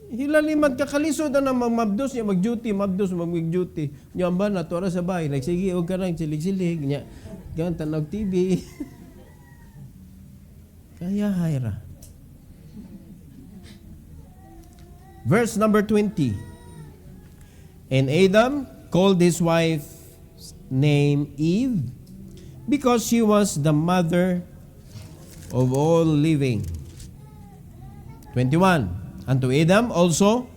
Hilali magkakalisod na namang mabdos niya mag-duty, mag-duty. Niya ba na tora sa bahay, nagsige og kanang silig-silig niya. Gan tanog TV. Kaya hayra. Verse number 20. And Adam called his wife's name Eve, because she was the mother of all living. 21. Unto Adam also,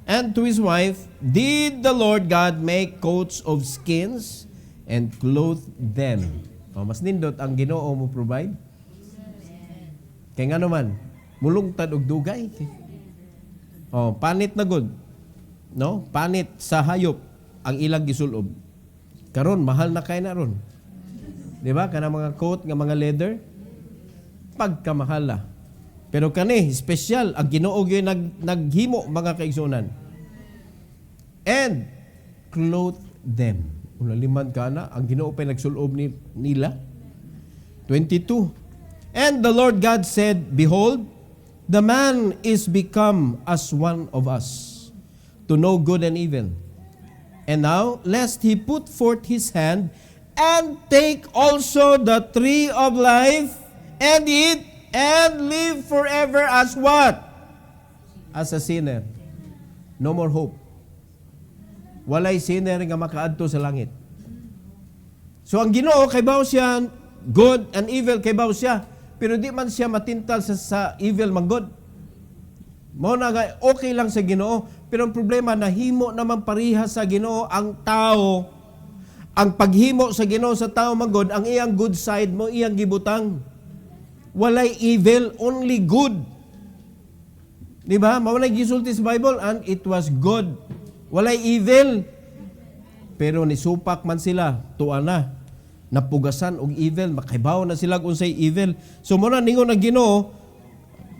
and to his wife, did the Lord God make coats of skins, and clothe them. Mas nindot ang Ginoo mo provide. Kaya nga naman, mulungtad og dugay. Panit na good. No? Panit sa hayop ang ilang gisulob. Karon mahal na kay na ron. Di ba? Kanang mga coat, nga mga leather, pagkamahal na. Pero kani, special, ang Ginoo gyud naghimo mga kaigsunan. And clothe them. Unaliman ka na, ang Ginoo pa nagsulob nila. 22. And the Lord God said, behold, the man is become as one of us, to know good and evil. And now, lest he put forth his hand, and take also the tree of life, and eat, and live forever as what? As a sinner. No more hope. Walay sinner nga makaadto sa langit. So ang Ginoo kay bawo siya good and evil kay bawo siya, pero di man siya matintal sa evil man good. Mao na nga okay lang sa Ginoo, pero ang problema nahimo naman pareha sa Ginoo ang tao. Ang paghimo sa Ginoo sa tao man good, ang iyang good side mo iyang gibutang. Walay evil, only good. Di ba? Mawalay gisulti sa Bible, and it was good. Walay evil. Pero nisupak man sila, tuwa na. Napugasan og evil, makaibaw na sila kung say evil. So muna ningon ang Ginoo,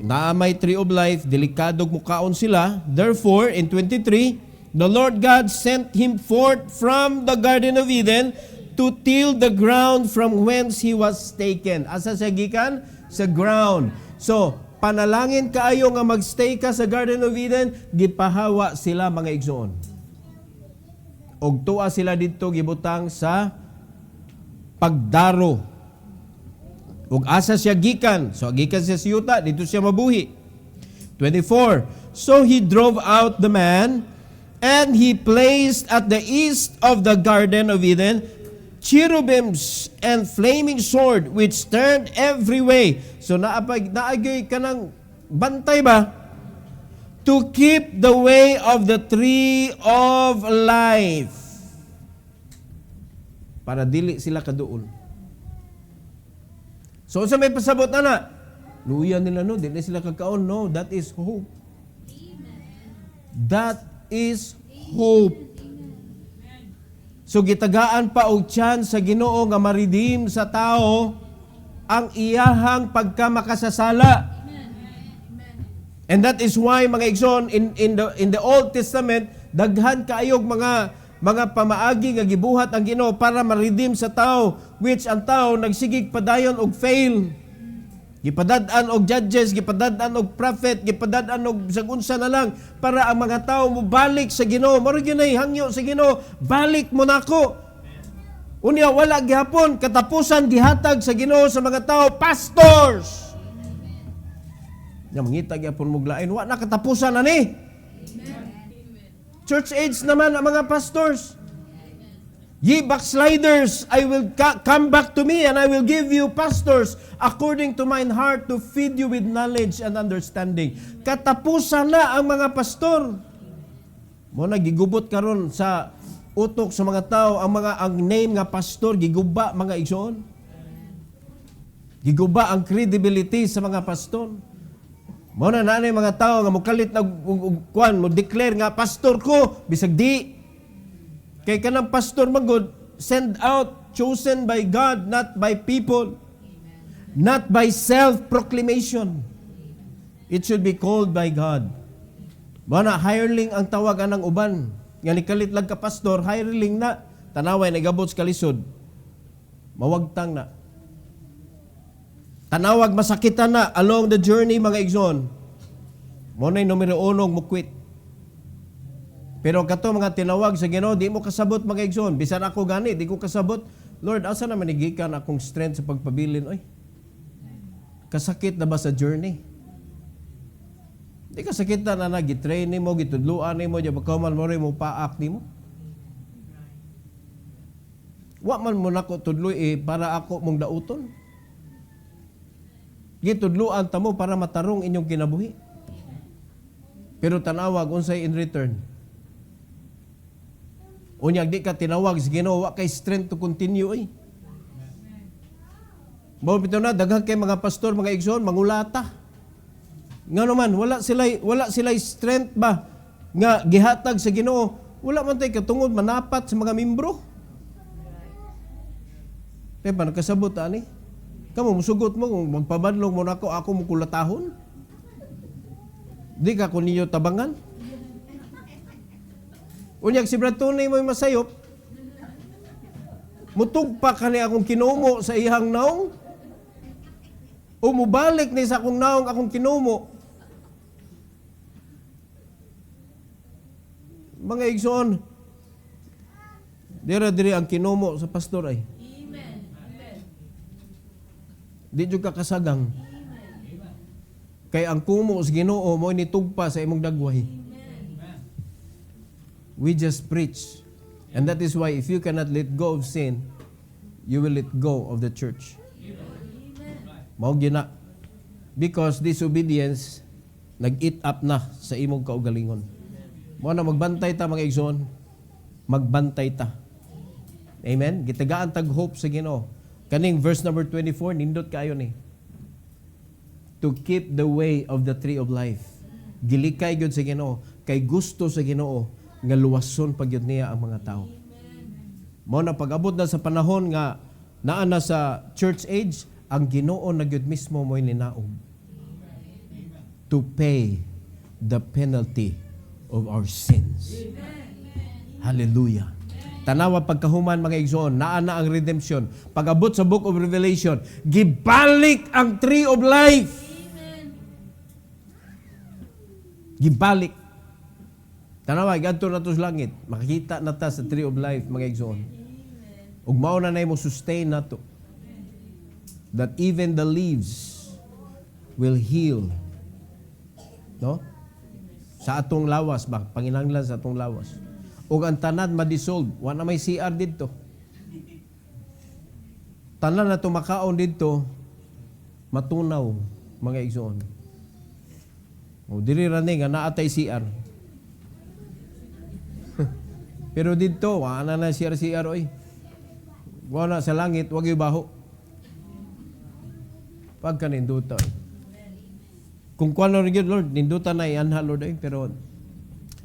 naamay tree of life, delikadog mukaon sila. Therefore, in 23, the Lord God sent him forth from the Garden of Eden to till the ground from whence he was taken. Asa siya gikan? Sa ground. So, panalangin kaayo nga magstay ka sa Garden of Eden, gipahawa sila mga igsoon. Og tuwa sila dito gibutang sa pagdaro. Og asa siya gikan? So, gikan siya sa yuta, dito siya mabuhi. 24. So he drove out the man, and he placed at the east of the Garden of Eden cherubims and flaming sword which turned every way. So naagay ka ng bantay ba? To keep the way of the tree of life. Para dili sila kaduol. So sa may pasabot na, luya nila no, dili sila kakaon. No, that is hope. That is hope. So gitagaan pa og chance sa Ginoo nga ma-redeem sa tao ang iyahang pagkamakasasala. And that is why mga igsoon in the Old Testament daghan kaayog mga pamaagi nga gibuhat ang Ginoo para ma-redeem sa tao, which ang tao nagsigig padayon og fail. Gipadad-an og judges, gipadad-an og prophet, gipadad-an og sagunsa na lang para ang mga tao mo balik sa Ginoo. Mao gyud nay hangyo sa Ginoo, balik mo nako. Unya wala gihapon katapusan gihatag sa Ginoo sa mga tao, pastors. Nga mangita gyapon muglain, wa na katapusan ani. Church age naman ang mga pastors. Ye backsliders, I will come back to me and I will give you pastors according to mine heart to feed you with knowledge and understanding. Katapusan na ang mga pastor. Mo na gigubot karon sa utok sa mga tao ang name nga pastor giguba mga igsoon. Giguba ang credibility sa mga pastor. Mo na nanay mga tao nga mukalit na kuan mo declare nga pastor ko bisag di. Kay kanang pastor magod send out, chosen by God, not by people. Not by self-proclamation. It should be called by God. Mo na hireling ang tawag anang uban. Nga nikalit lang ka pastor, hireling na tanaway nagabot sa kalisod. Mawagtang na. Tanawag masakitan na along the journey mga igsoon. Mo nay numero 1 mo quit. Pero kato mga tinawag sa Ginoo, di mo kasabot mga igsoon. Bisan ako gani, di ko kasabot. Lord, asa na manigikan akong strength sa pagpabilin? Oy. Kasakit na ba sa journey? Di kasakit na gitrain mo, gitudluan mo, di magkaman mo rin mo paak ni mo. Wa man mo nako tudloy para ako mong dauton. Gitudluan ta mo para matarong inyong kinabuhi. Pero tanawag unsay in return. Unyag di ka tinawag sa Ginoo, wa kay strength to continue ay. Mao bitaw na daghang kay mga pastor, mga igsoon, mangulata. Nga naman wala sila strength ba nga gihatag sa Ginoo. Wala man tay katungod manapat sa mga membro. Kaya pa nakasabot ani? Kamu musugot mo kung magpabadlong mo nako ako mo kulatahon. Di ka ko ninyo tabangan. Unyag si Brad Tony mo masayop. Mutugpa ka ni akong kinumo sa ihang naong. O mubalik ni sa akong naong akong kinumo. Mga igsoon, diri ang kinumo sa pastor ay. Di jud ka kasagang. Kay ang kumo sa Ginoo mo ni tugpa sa imong dagway. We just preach. And that is why if you cannot let go of sin, you will let go of the church. Mao gina. Because disobedience nag-eat up na sa imong kaugalingon. Mao na magbantay ta mga igsoon. Magbantay ta. Amen. Gitagaan tag hope sa Ginoo. Kaning verse number 24, nindot kayo ni. To keep the way of the tree of life. Gilikay gyud sa Ginoo, kay gusto sa Ginoo nga luwason pagyud niya ang mga tao. Mao na pag-abot na sa panahon nga naa na sa church age, ang Ginoo na gyud mismo mo'y ninaog. To pay the penalty of our sins. Hallelujah. Tanawa pagkahuman mga igsoon, naa na ang redemption. Pag-abot sa Book of Revelation, gibalik ang tree of life. Gibalik. Tanawa, ganito na to sa langit. Makikita na ta sa tree of life mga igsoon. Ug mao na nay mo sustain na to. That even the leaves will heal. No? Sa atong lawas ba? Panginahanglan sa atong lawas. Ug ang tanan ma-dissolve, wa na may CR didto. tanan na tumakaon dito matunaw mga igsoon. O diri ra ni nga naatay CR. Pero dito ana na CR oy. Wala sa langit wag ibaho. Pagka ninduta. Kung kuano rin yun, Lord, ninduta na ianha, Lord, pero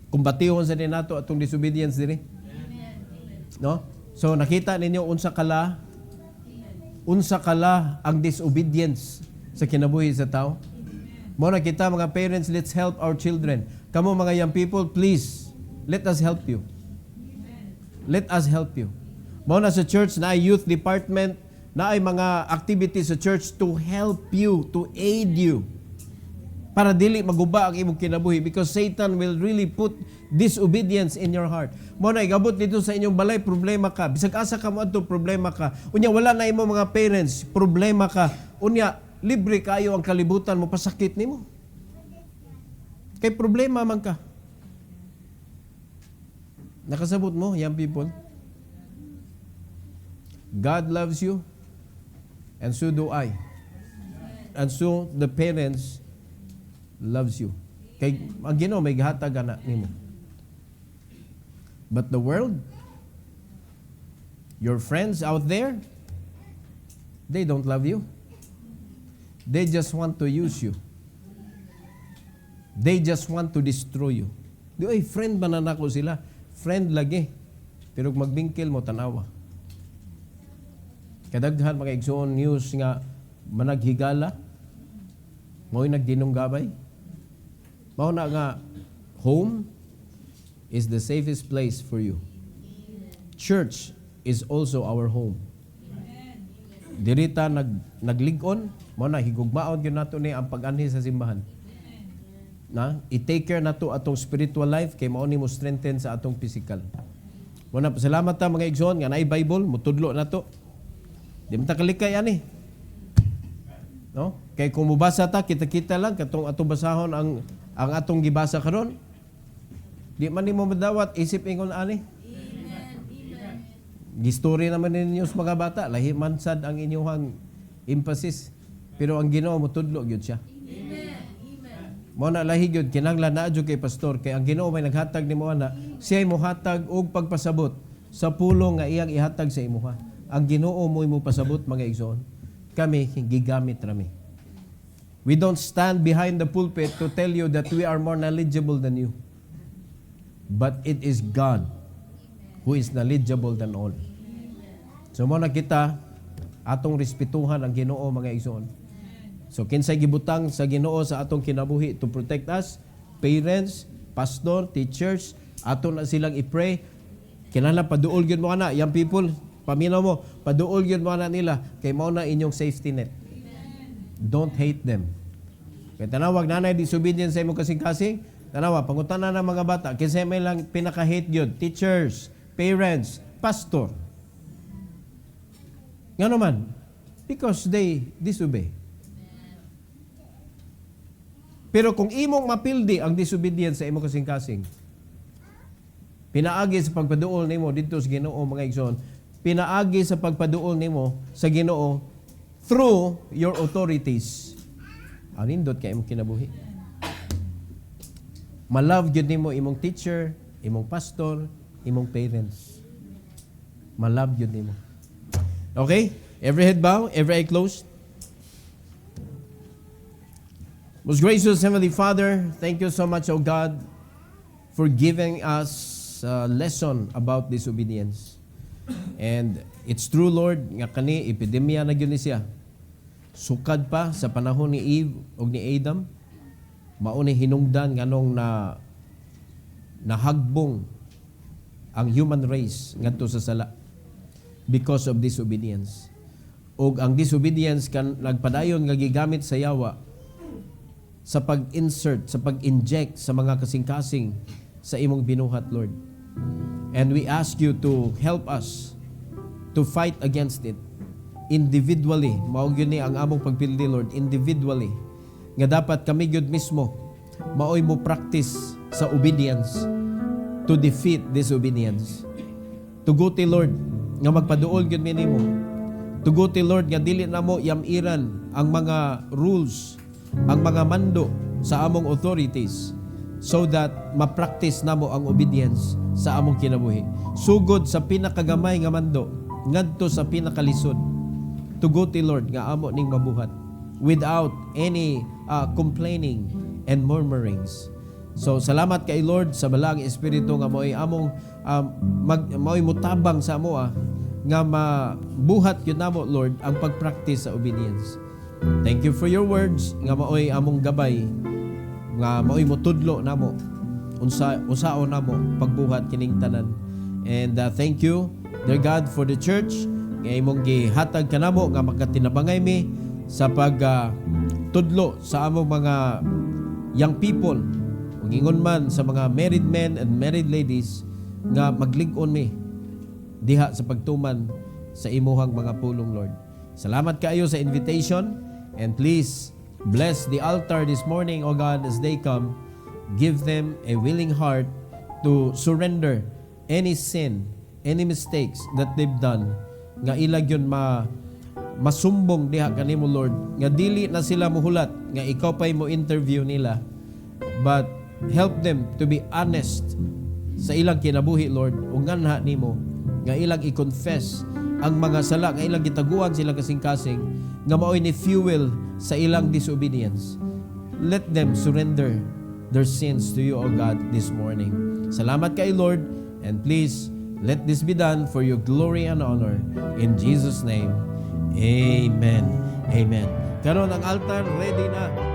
kung batihon sa din nato atong disobedience diri. No? So nakita ninyo unsa kala ang disobedience sa kinabuhi sa tao. Mo na kita mga parents, let's help our children. Kamo mga young people, please, let us help you. Let us help you. Mo na sa church na ay youth department, na ay mga activities sa church to help you, to aid you. Para dili maguba ang imong kinabuhi because Satan will really put disobedience in your heart. Mo na igabot dito sa inyong balay, problema ka. Bisag asa ka mo adto, problema ka. Unya wala na imo mga parents, problema ka. Unya libre kayo ang kalibutan mo, pasakit nimo. Kay problema man ka. Nakasabot mo, young people? God loves you and so do I. And so the parents loves you. Kay ang Ginoo may gihatag ana nimo. But the world, your friends out there, they don't love you. They just want to use you. They just want to destroy you. Di oy friend man nako sila. Friend lagi. Pero kung magbingkil mo tanawa. Kadaghan mga igsoon news nga managhigala. Mo'y nagdinunggabay. Mao na nga home is the safest place for you. Church is also our home. Dirita nagligon, mao na higugmaon gyud nato ni ang pag-anhi sa simbahan. Na i-take care nato atong spiritual life kay mao ni mo strengthen sa atong physical. Muna pasalamat ta mga igsoon nga naay Bible mutudlo nato. Di man ta kalikay ani. No? Kay kung mubasa ta kita-kita lang katong atong basahon ang atong gibasa karon. Di man nimo madawat isip ingon ani. Gistorya naman ninyo sa mga bata, lahi man sad ang inyong emphasis. Pero ang Ginoo mutudlo gyud siya. Mao na lahi gyud kinahanglan na adyo kay pastor kay ang Ginoo may naghatag nimo ana, siya mo hatag og pagpasabot sa pulong nga iyang ihatag sa imuha. Ang Ginoo mo imo pasabot mga igsoon. Kami gigamit rami. We don't stand behind the pulpit to tell you that we are more knowledgeable than you. But it is God who is knowledgeable than all. So mo na kita atong respetuhan ang Ginoo mga igsoon. So kinsay gibutang sa Ginoo sa atong kinabuhi to protect us, parents, pastor, teachers, aton na silang i-pray. Kinahanglan paduol gyud mo ana, young people, paminaw mo, paduol gyud mo ana nila kay mao na inyong safety net. Don't hate them. Kaya tanawag nanay disobedience sa imong kasing-kasing, tanawa pangutana ng mga bata, kinsay may lang pinaka-hate gyud, teachers, parents, pastor. Nga naman, because they disobey. Pero kung imong mapildi ang disobedience sa imong kasing-kasing, pinaagi sa pagpaduol nimo dito sa Ginoo mga igsoon, pinaagi sa pagpaduol nimo sa Ginoo through your authorities. Anindot kay imong kinabuhi. Malove gyud nimo imong teacher, imong pastor, imong parents. Malove gyud nimo. Okay? Every head bow, every eye closed. Most gracious Heavenly Father, thank you so much, O God, for giving us a lesson about disobedience. And it's true, Lord, nga kani epidemya na gyud ni siya. Sukad pa sa panahon ni Eve o ni Adam, mauni hinungdan nganong nahagbong ang human race ngadto sa sala because of disobedience. Og ang disobedience kan nagpadayon nga gigamit sa yawa sa pag-insert, sa pag-inject sa mga kasing-kasing sa imong binuhat, Lord. And we ask you to help us to fight against it individually. Mao gyud ni ang among pagpildi, Lord, individually. Nga dapat kami gyud mismo maoy mo practice sa obedience to defeat disobedience. Tuguti, Lord, nga magpaduol gyud mi nimo Tuguti Lord nga dili na mo yamiran ang mga rules, ang mga mando sa among authorities so that ma-practice namo ang obedience sa among kinabuhi. Sugod sa pinakagamay nga mando ngadto sa pinakalisod. Tuguti Lord nga amo ning mabuhat without any complaining and murmurings. So salamat kay Lord sa balang espiritu nga mo'y among mo'y mutabang sa amo nga mabuhat yun namo Lord ang pagpractice sa obedience. Thank you for your words nga maoy among gabay nga maoy motudlo namo unsaon namo pagbuhat kining tanan. And thank you dear God for the church nga imong gihatag kanamo nga makatinabangay mi sa tudlo sa among mga young people ug ingon man sa mga married men and married ladies nga maglig-on mi diha sa pagtuman sa imuhang mga pulong Lord. Salamat kaayo sa invitation and please bless the altar this morning, O God, as they come. Give them a willing heart to surrender any sin, any mistakes that they've done nga ilag yun masumbong diha kanimo Lord nga dili na sila muhulat nga ikaw pa'y mo interview nila, but help them to be honest sa ilang kinabuhi Lord ug nganha nimo nga ilang i-confess ang mga sala nga ilang gitaguan sila kasing-kasing nga maoy ni fuel sa ilang disobedience. Let them surrender their sins to you, O God, this morning. Salamat kay Lord, and please let this be done for your glory and honor. In Jesus' name, Amen. Amen. Karon ang altar ready na.